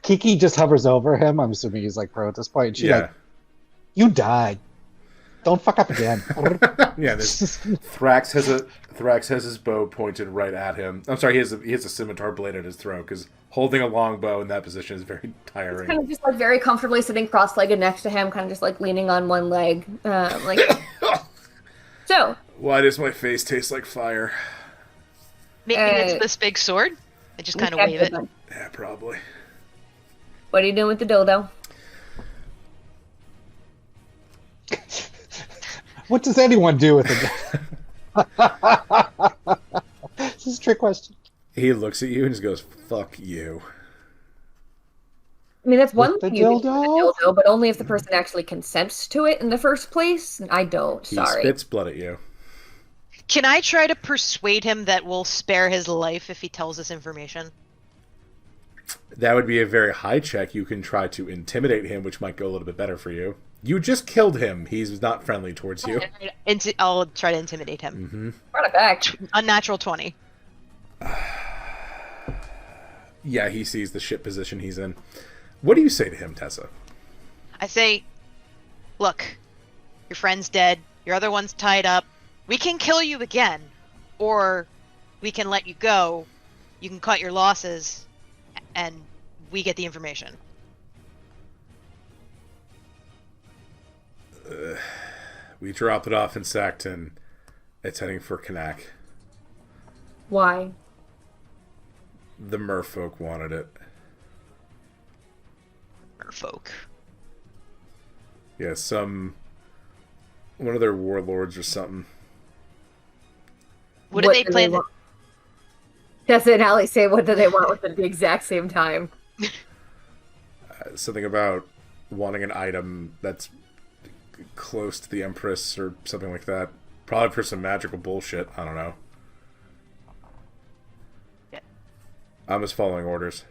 [SPEAKER 4] Kiki just hovers over him. I'm assuming he's like pro at this point. And she's
[SPEAKER 1] Yeah.
[SPEAKER 4] like, "You died. Don't fuck up again."
[SPEAKER 1] Yeah. Thrax has his bow pointed right at him. I'm sorry. He has a scimitar blade at his throat, because holding a long bow in that position is very tiring.
[SPEAKER 3] Kind of just like very comfortably sitting cross-legged next to him, kind of just like leaning on one leg, like. So.
[SPEAKER 1] Why does my face taste like fire?
[SPEAKER 2] Maybe it's this big sword. I just kind of wave it.
[SPEAKER 1] Yeah, probably.
[SPEAKER 3] What are you doing with the dildo?
[SPEAKER 4] What does anyone do with it? This is a trick question.
[SPEAKER 1] He looks at you and just goes, "Fuck you."
[SPEAKER 3] I mean, that's one
[SPEAKER 4] With the
[SPEAKER 3] thing you can do with
[SPEAKER 4] dildo?
[SPEAKER 3] the dildo, but only if the person actually consents to it in the first place. And I don't.
[SPEAKER 1] He
[SPEAKER 3] Sorry.
[SPEAKER 1] spits blood at you.
[SPEAKER 2] Can I try to persuade him that we'll spare his life if he tells us information?
[SPEAKER 1] That would be a very high check. You can try to intimidate him, which might go a little bit better for you. You just killed him. He's not friendly towards you.
[SPEAKER 2] I'll try to intimidate him.
[SPEAKER 1] Mm-hmm.
[SPEAKER 3] Run it back.
[SPEAKER 2] Unnatural 20.
[SPEAKER 1] Yeah, he sees the shit position he's in. What do you say to him, Tessa?
[SPEAKER 2] I say, look, your friend's dead. Your other one's tied up. We can kill you again. Or we can let you go. You can cut your losses. And we get the information.
[SPEAKER 1] We dropped it off in Sackton. It's heading for Kanak.
[SPEAKER 3] Why?
[SPEAKER 1] The merfolk wanted it.
[SPEAKER 2] Merfolk.
[SPEAKER 1] Yeah, one of their warlords or something.
[SPEAKER 2] What do they plan to...
[SPEAKER 3] Tessa and Allie say, what do they want with it at the exact same time?
[SPEAKER 1] Something about wanting an item that's close to the Empress or something like that. Probably for some magical bullshit. I don't know.
[SPEAKER 2] Yeah.
[SPEAKER 1] I'm just following orders.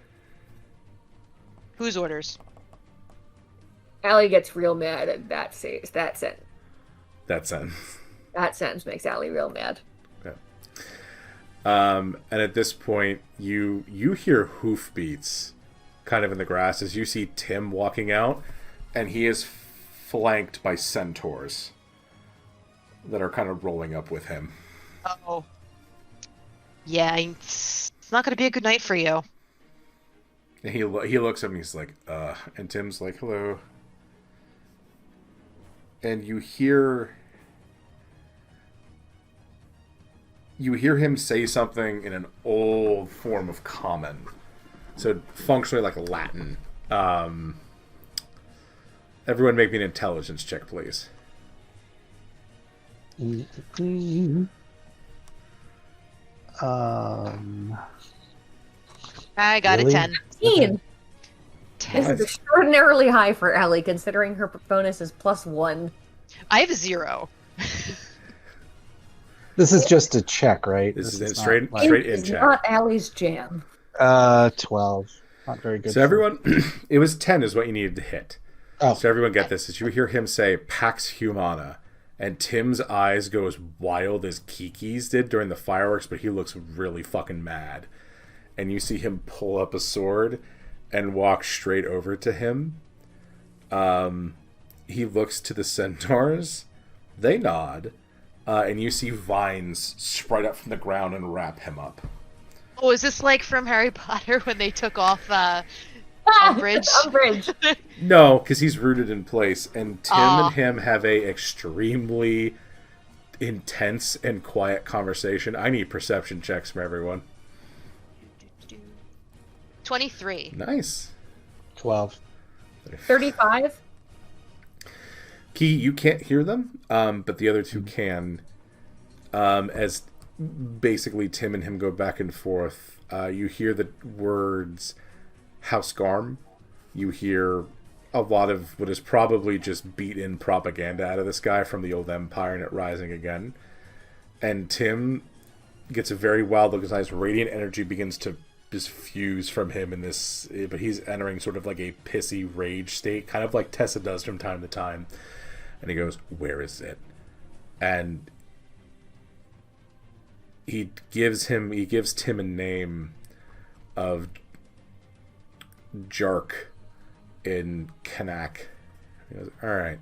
[SPEAKER 2] Whose orders?
[SPEAKER 3] Allie gets real mad at that sentence.
[SPEAKER 1] That sentence.
[SPEAKER 3] That sentence makes Allie real mad.
[SPEAKER 1] And at this point, you hear hoofbeats kind of in the grass as you see Tim walking out, and he is flanked by centaurs that are kind of rolling up with him.
[SPEAKER 2] Oh. Yeah, it's not going to be a good night for you.
[SPEAKER 1] And he looks at me, he's like, and Tim's like, hello. and you hear him say something in an old form of common, so functionally like Latin. Everyone make me an intelligence check, please.
[SPEAKER 2] I got
[SPEAKER 4] Really?
[SPEAKER 2] a 10.
[SPEAKER 3] 10.
[SPEAKER 2] 10.
[SPEAKER 3] This is extraordinarily high for Allie, considering her bonus is +1.
[SPEAKER 2] I have a 0.
[SPEAKER 4] This is just a check, right?
[SPEAKER 1] This is
[SPEAKER 4] not
[SPEAKER 1] straight
[SPEAKER 4] like-
[SPEAKER 1] in
[SPEAKER 3] It's
[SPEAKER 1] check.
[SPEAKER 3] not Allie's jam.
[SPEAKER 4] 12. Not very good.
[SPEAKER 1] So everyone, it was 10 is what you needed to hit.
[SPEAKER 4] Oh.
[SPEAKER 1] So everyone get this. As you hear him say Pax Humana, and Tim's eyes go as wild as Kiki's did during the fireworks, but he looks really fucking mad. And you see him pull up a sword and walk straight over to him. He looks to the centaurs. They nod. And you see vines sprout up from the ground and wrap him up.
[SPEAKER 2] Oh, is this like from Harry Potter when they took off Umbridge?
[SPEAKER 3] Umbridge.
[SPEAKER 1] No, because he's rooted in place. And Tim
[SPEAKER 2] Aw.
[SPEAKER 1] and him have a extremely intense and quiet conversation. I need perception checks from everyone.
[SPEAKER 2] 23.
[SPEAKER 1] Nice.
[SPEAKER 4] 12.
[SPEAKER 3] 35?
[SPEAKER 1] Key, you can't hear them, but the other two can. As basically Tim and him go back and forth, you hear the words House Garm. You hear a lot of what is probably just beat-in propaganda out of this guy from the old Empire and it rising again. And Tim gets a very wild look. His eyes, radiant energy begins to just fuse from him in this, but he's entering sort of like a pissy rage state, kind of like Tessa does from time to time. And he goes, "Where is it?" And he gives Tim a name of Jark in Kanak. He goes, "All right.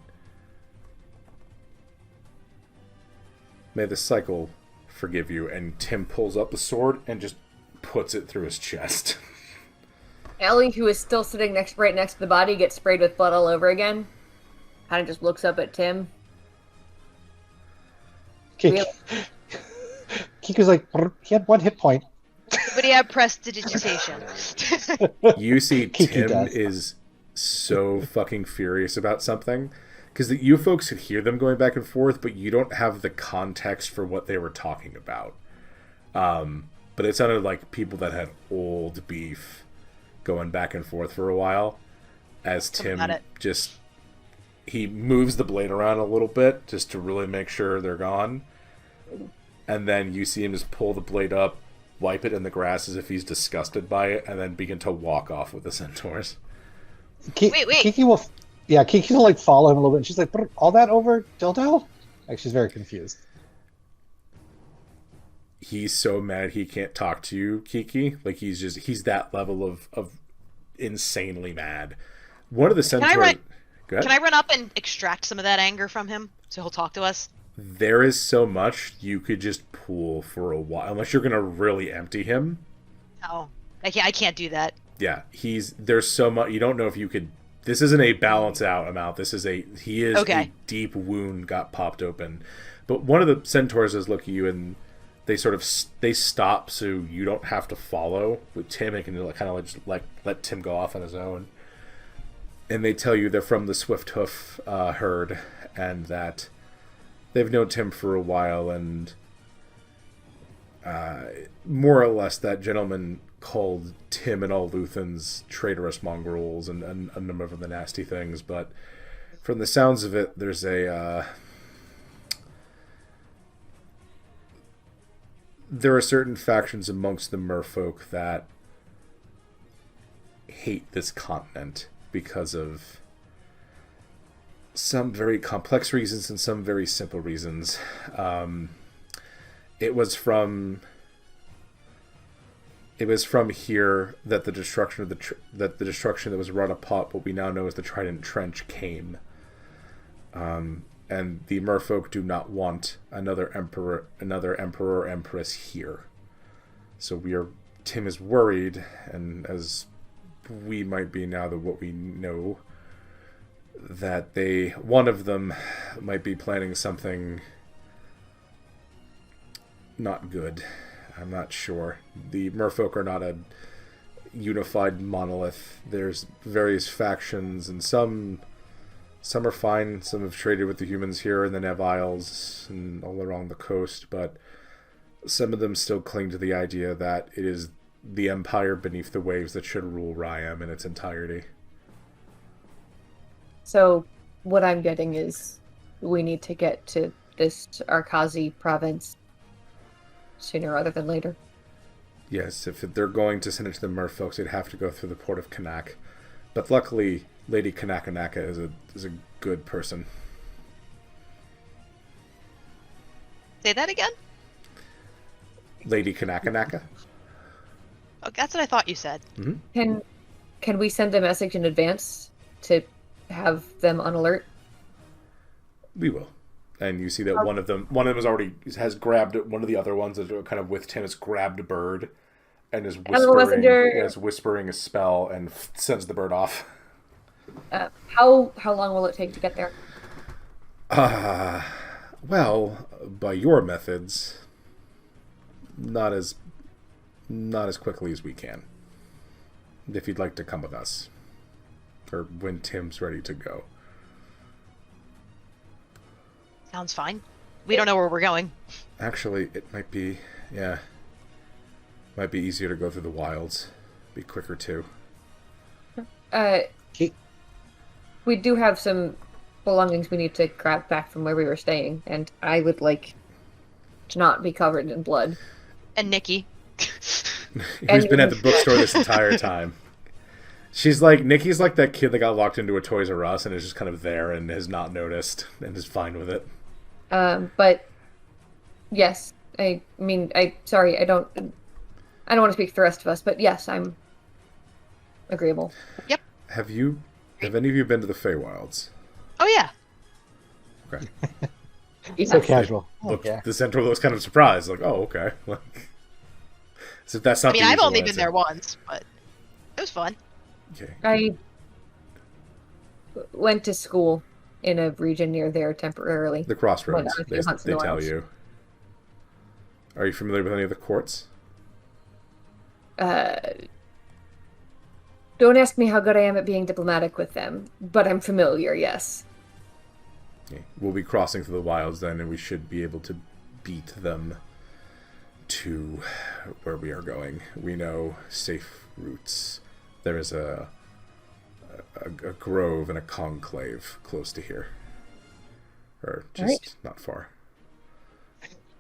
[SPEAKER 1] May the cycle forgive you." And Tim pulls up the sword and just puts it through his chest.
[SPEAKER 3] Allie, who is still sitting right next to the body, gets sprayed with blood all over again. Kind of just looks up at Tim.
[SPEAKER 4] Kiki. Kiku's like, he had 1 hit point.
[SPEAKER 2] Somebody have prestidigitation.
[SPEAKER 1] You see
[SPEAKER 4] Kiki
[SPEAKER 1] Tim
[SPEAKER 4] does.
[SPEAKER 1] is so fucking furious about something, because you folks could hear them going back and forth, but you don't have the context for what they were talking about. But it sounded like people that had old beef going back and forth for a while, as
[SPEAKER 2] Tell me
[SPEAKER 1] Tim
[SPEAKER 2] about it.
[SPEAKER 1] just, he moves the blade around a little bit just to really make sure they're gone. And then you see him just pull the blade up, wipe it in the grass as if he's disgusted by it, and then begin to walk off with the centaurs.
[SPEAKER 2] Wait.
[SPEAKER 4] Kiki will like follow him a little bit. And she's like, all that over dildo? Like, she's very confused.
[SPEAKER 1] He's so mad he can't talk to you, Kiki. Like, he's that level of insanely mad. One of the centaurs... Go ahead.
[SPEAKER 2] Can I run up and extract some of that anger from him so he'll talk to us?
[SPEAKER 1] There is so much you could just pull for a while, unless you're gonna really empty him.
[SPEAKER 2] No. I can't do that.
[SPEAKER 1] Yeah, there's so much you don't know if you could. This isn't a balance out amount. He is
[SPEAKER 2] Okay.
[SPEAKER 1] a deep wound got popped open. But one of the centaurs is looking at you and they sort of they stop so you don't have to follow with Tim and can kind of just let Tim go off on his own. And they tell you they're from the Swift Hoof herd and that they've known Tim for a while, and more or less that gentleman called Tim and all Luthans traitorous mongrels and a number of other nasty things. But from the sounds of it, there's there are certain factions amongst the merfolk that hate this continent because of some very complex reasons and some very simple reasons. It was from here that the destruction of the destruction that was wrought upon what we now know as the Trident Trench came. And the merfolk do not want another emperor or empress here. So Tim is worried, and as we might be now that what we know, that one of them might be planning something not good. I'm not sure. The merfolk are not a unified monolith. There's various factions, and some are fine. Some have traded with the humans here in the Nev Isles and all along the coast, but some of them still cling to the idea that it is the empire beneath the waves that should rule Ryam in its entirety.
[SPEAKER 3] So, what I'm getting is we need to get to this Arkazi province sooner rather than later.
[SPEAKER 1] Yes, if they're going to send it to the merfolks, they'd have to go through the port of Kanak. But luckily, Lady Kanakanaka is a good person.
[SPEAKER 2] Say that again?
[SPEAKER 1] Lady Kanakanaka?
[SPEAKER 2] Oh, that's what I thought you said.
[SPEAKER 1] Mm-hmm.
[SPEAKER 3] Can we send a message in advance to have them on alert?
[SPEAKER 1] We will. And you see that one of them has grabbed one of the other ones that are kind of with Tim, has grabbed a bird and is whispering a spell and sends the bird off.
[SPEAKER 3] How long will it take to get there?
[SPEAKER 1] Well, by your methods, not as quickly as we can. If you'd like to come with us, or when Tim's ready to go.
[SPEAKER 2] Sounds fine. We don't know where we're going.
[SPEAKER 1] Actually, it might be easier to go through the wilds. Be quicker too.
[SPEAKER 3] We do have some belongings we need to grab back from where we were staying, and I would like to not be covered in blood.
[SPEAKER 2] And Nikki.
[SPEAKER 1] Who's been at the bookstore this entire time. Nikki's like that kid that got locked into a Toys R Us and is just kind of there and has not noticed and is fine with it.
[SPEAKER 3] But yes, I don't want to speak for the rest of us, but yes, I'm agreeable.
[SPEAKER 2] Yep.
[SPEAKER 1] Have any of you been to the Feywilds?
[SPEAKER 2] Oh yeah.
[SPEAKER 1] Okay.
[SPEAKER 4] So casual.
[SPEAKER 1] The Centaur looks kind of surprised, like, oh, okay. So that's not.
[SPEAKER 2] I've only been there once, but it was fun.
[SPEAKER 1] Okay.
[SPEAKER 3] I went to school in a region near there temporarily.
[SPEAKER 1] The Crossroads, they
[SPEAKER 3] tell
[SPEAKER 1] tell you. Are you familiar with any of the courts?
[SPEAKER 3] Don't ask me how good I am at being diplomatic with them, but I'm familiar, yes.
[SPEAKER 1] Okay. We'll be crossing through the wilds then, and we should be able to beat them to where we are going. We know safe routes. There is a grove and a conclave close to here. Or just not far.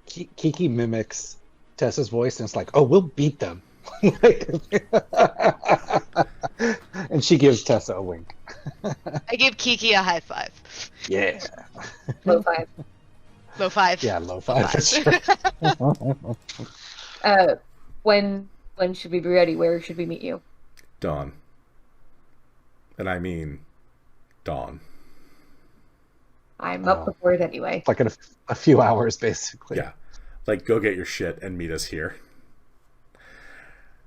[SPEAKER 4] Kiki mimics Tessa's voice and it's like, oh, we'll beat them. And she gives Tessa a wink.
[SPEAKER 2] I give Kiki a high five.
[SPEAKER 4] Yeah.
[SPEAKER 3] Low five.
[SPEAKER 2] Low five.
[SPEAKER 4] Yeah, low five. For sure.
[SPEAKER 3] When should we be ready? Where should we meet you?
[SPEAKER 1] Dawn. And I mean dawn.
[SPEAKER 3] I'm up before it anyway.
[SPEAKER 4] Like in a few hours, basically.
[SPEAKER 1] Yeah. Like, go get your shit and meet us here.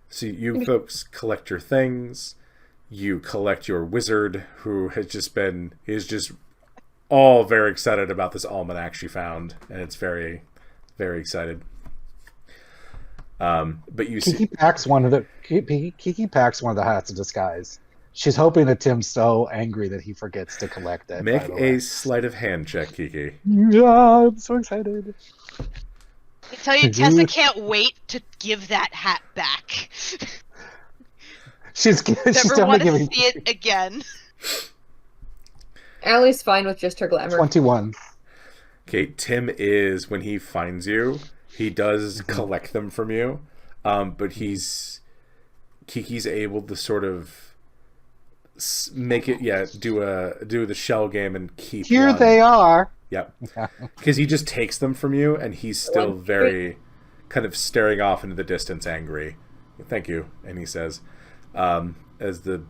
[SPEAKER 1] So you folks collect your things. You collect your wizard, who is just all very excited about this almanac she found, and it's very, very excited. But
[SPEAKER 4] Kiki packs one of the hats of disguise. She's hoping that Tim's so angry that he forgets to collect it.
[SPEAKER 1] Make a sleight of hand check, Kiki.
[SPEAKER 4] Yeah, I'm so excited.
[SPEAKER 2] I tell you, Tessa can't wait to give that hat back.
[SPEAKER 4] She's
[SPEAKER 2] Never want to see it again.
[SPEAKER 3] Allie's fine with just her glamour.
[SPEAKER 4] 21.
[SPEAKER 1] Okay, Tim is, when he finds you, he does collect them from you, but Kiki's able to sort of make it, do the shell game and keep
[SPEAKER 4] Here
[SPEAKER 1] one.
[SPEAKER 4] they are.
[SPEAKER 1] Yep. Because he just takes them from you, and he's still very kind of staring off into the distance, angry. Thank you. And he says, as the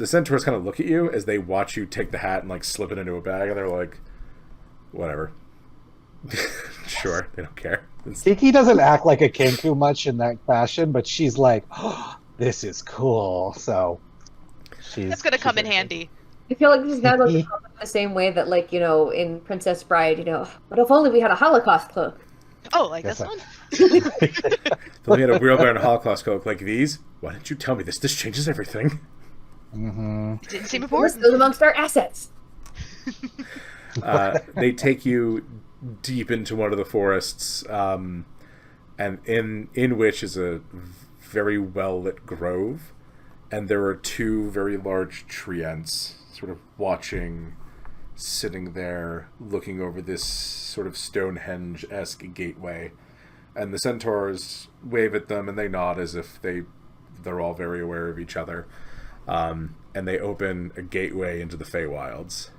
[SPEAKER 1] centaurs kind of look at you as they watch you take the hat and like slip it into a bag, and they're like, whatever. Sure, they don't care.
[SPEAKER 4] Kiki doesn't act like a Kenku much in that fashion, but she's like, oh, this is cool. So
[SPEAKER 2] that's going to come in handy.
[SPEAKER 3] I feel like this is now like the the same way that, like, in Princess Bride, but if only we had a Holocaust cloak.
[SPEAKER 2] Oh, like
[SPEAKER 4] Yes,
[SPEAKER 2] this one?
[SPEAKER 1] If we had a wheelbarrow and a Holocaust cloak like these, why didn't you tell me this? This changes everything.
[SPEAKER 2] It didn't seem
[SPEAKER 3] Let's
[SPEAKER 2] important.
[SPEAKER 3] those amongst our assets.
[SPEAKER 1] They take you deep into one of the forests, and in which is a very well lit grove, and there are two very large treants sort of watching, sitting there, looking over this sort of Stonehenge-esque gateway, and the centaurs wave at them and they nod as if they're all very aware of each other, and they open a gateway into the Feywilds.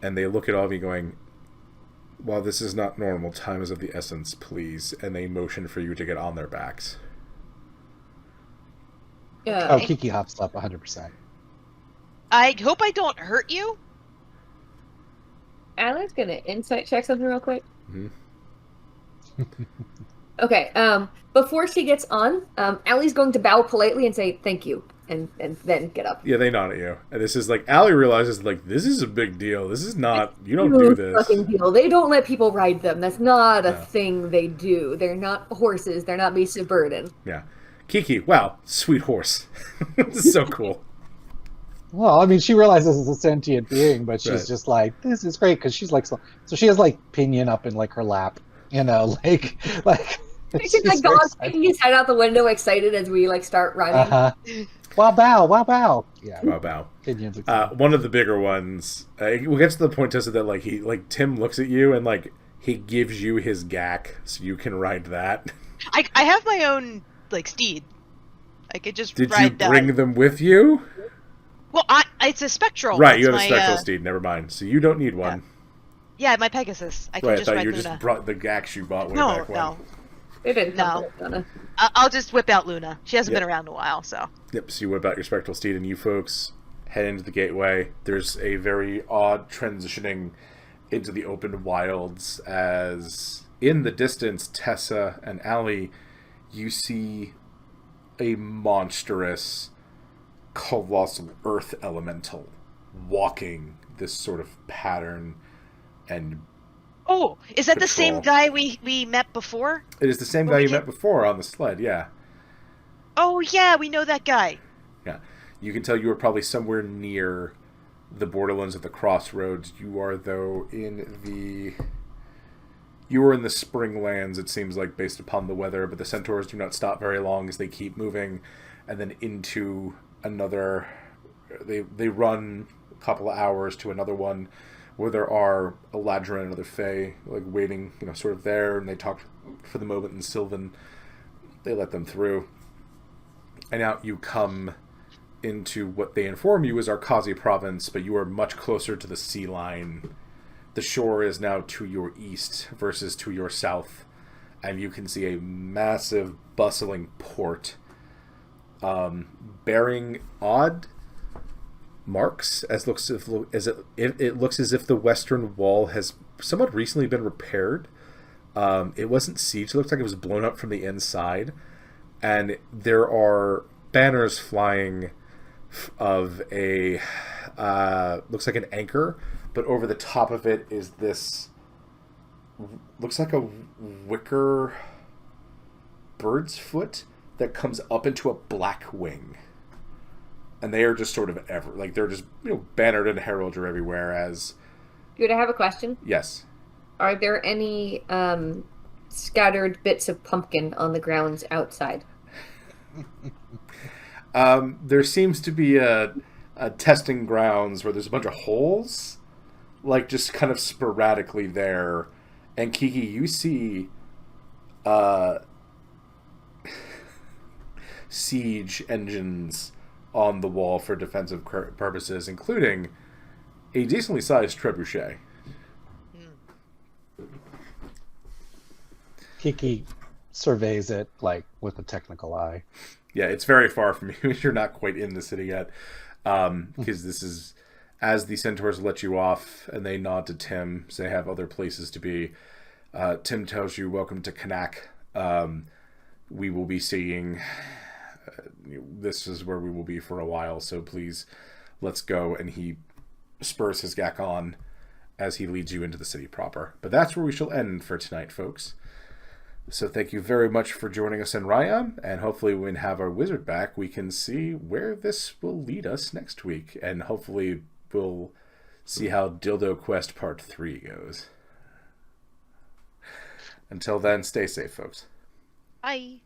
[SPEAKER 1] And they look at all of you going, while this is not normal, time is of the essence, please. And they motion for you to get on their backs.
[SPEAKER 4] Oh, Kiki hops up 100%.
[SPEAKER 2] I hope I don't hurt you.
[SPEAKER 3] Allie's gonna insight check something real quick.
[SPEAKER 1] Mm-hmm.
[SPEAKER 3] Okay, before she gets on, Allie's going to bow politely and say thank you, and then get up.
[SPEAKER 1] Yeah, they nod at you. And this is like, Allie realizes, like, this is a big deal. This is not, you don't do this.
[SPEAKER 3] Fucking deal. They don't let people ride them. That's not a thing they do. They're not horses. They're not beasts of burden.
[SPEAKER 1] Yeah. Kiki, wow, sweet horse. This is so cool.
[SPEAKER 4] Well, I mean, she realizes it's a sentient being, but she's
[SPEAKER 1] Right.
[SPEAKER 4] just like, this is great, because she's like, so she has like Pinion up in like her lap, like.
[SPEAKER 3] She's like sticking his head out the window, excited as we like start running.
[SPEAKER 4] Wow, bow, wow, bow. Yeah.
[SPEAKER 1] Wow, bow.
[SPEAKER 4] Pinion's excited.
[SPEAKER 1] One of the bigger ones, we'll get to the point, Tessa, that like Tim looks at you and like he gives you his gack so you can ride that.
[SPEAKER 2] I have my own like steed. I could just
[SPEAKER 1] Did you
[SPEAKER 2] ride that.
[SPEAKER 1] bring them with you?
[SPEAKER 2] Well, it's a spectral.
[SPEAKER 1] Right, you have
[SPEAKER 2] That's
[SPEAKER 1] a spectral
[SPEAKER 2] my,
[SPEAKER 1] steed. Never mind. So you don't need one.
[SPEAKER 2] Yeah, my Pegasus. I can
[SPEAKER 1] Right, I
[SPEAKER 2] just
[SPEAKER 1] thought
[SPEAKER 2] ride
[SPEAKER 1] you
[SPEAKER 2] Luna.
[SPEAKER 1] just brought the gax you bought way
[SPEAKER 2] No,
[SPEAKER 1] back when.
[SPEAKER 2] no.
[SPEAKER 3] They didn't
[SPEAKER 2] No.
[SPEAKER 3] come to
[SPEAKER 2] I'll just whip out Luna. She hasn't
[SPEAKER 1] Yep.
[SPEAKER 2] been around in a while, so.
[SPEAKER 1] Yep, so you whip out your spectral steed and you folks head into the gateway. There's a very odd transitioning into the open wilds as in the distance, Tessa and Allie, you see a monstrous, colossal earth elemental walking this sort of pattern, and
[SPEAKER 2] Oh, is that the same
[SPEAKER 1] Patrol.
[SPEAKER 2] guy we met before?
[SPEAKER 1] it is the same
[SPEAKER 2] Well,
[SPEAKER 1] guy
[SPEAKER 2] we
[SPEAKER 1] you
[SPEAKER 2] did-
[SPEAKER 1] met before on the sled, yeah.
[SPEAKER 2] Oh yeah, we know that guy.
[SPEAKER 1] Yeah. You can tell you are probably somewhere near the borderlands of the crossroads. You are, though, you are in the springlands, it seems like, based upon the weather, but the centaurs do not stop very long as they keep moving, and then into another, they run a couple of hours to another one where there are Eladrin and other Fae, like, waiting, sort of there, and they talk for the moment in Sylvan. They let them through. And out you come into what they inform you is Arkazi province, but you are much closer to the sea line. The shore is now to your east versus to your south, and you can see a massive, bustling port bearing odd marks, as it looks as if the western wall has somewhat recently been repaired. It wasn't sieged; it looked like it was blown up from the inside, and there are banners flying of a looks like an anchor, but over the top of it is this looks like a wicker bird's foot that comes up into a black wing, and they are just sort of they're just bannered and heralded everywhere as.
[SPEAKER 3] Dude, I have a question.
[SPEAKER 1] Yes.
[SPEAKER 3] Are there any scattered bits of pumpkin on the grounds outside?
[SPEAKER 1] There seems to be a testing grounds where there's a bunch of holes, like just kind of sporadically there. And Kiki, you see siege engines on the wall for defensive purposes, including a decently sized trebuchet.
[SPEAKER 4] Kiki surveys it like with a technical eye.
[SPEAKER 1] Yeah, it's very far from you. You're not quite in the city yet. Because this is, as the centaurs let you off, and they nod to Tim, so they have other places to be. Tim tells you, welcome to Kanak. We will be seeing, this is where we will be for a while, so please, let's go. And he spurs his gack on as he leads you into the city proper. But that's where we shall end for tonight, folks. So thank you very much for joining us in Raya, and hopefully when we have our wizard back, we can see where this will lead us next week, and hopefully we'll see how Dildo Quest Part 3 goes. Until then, stay safe, folks.
[SPEAKER 2] Bye.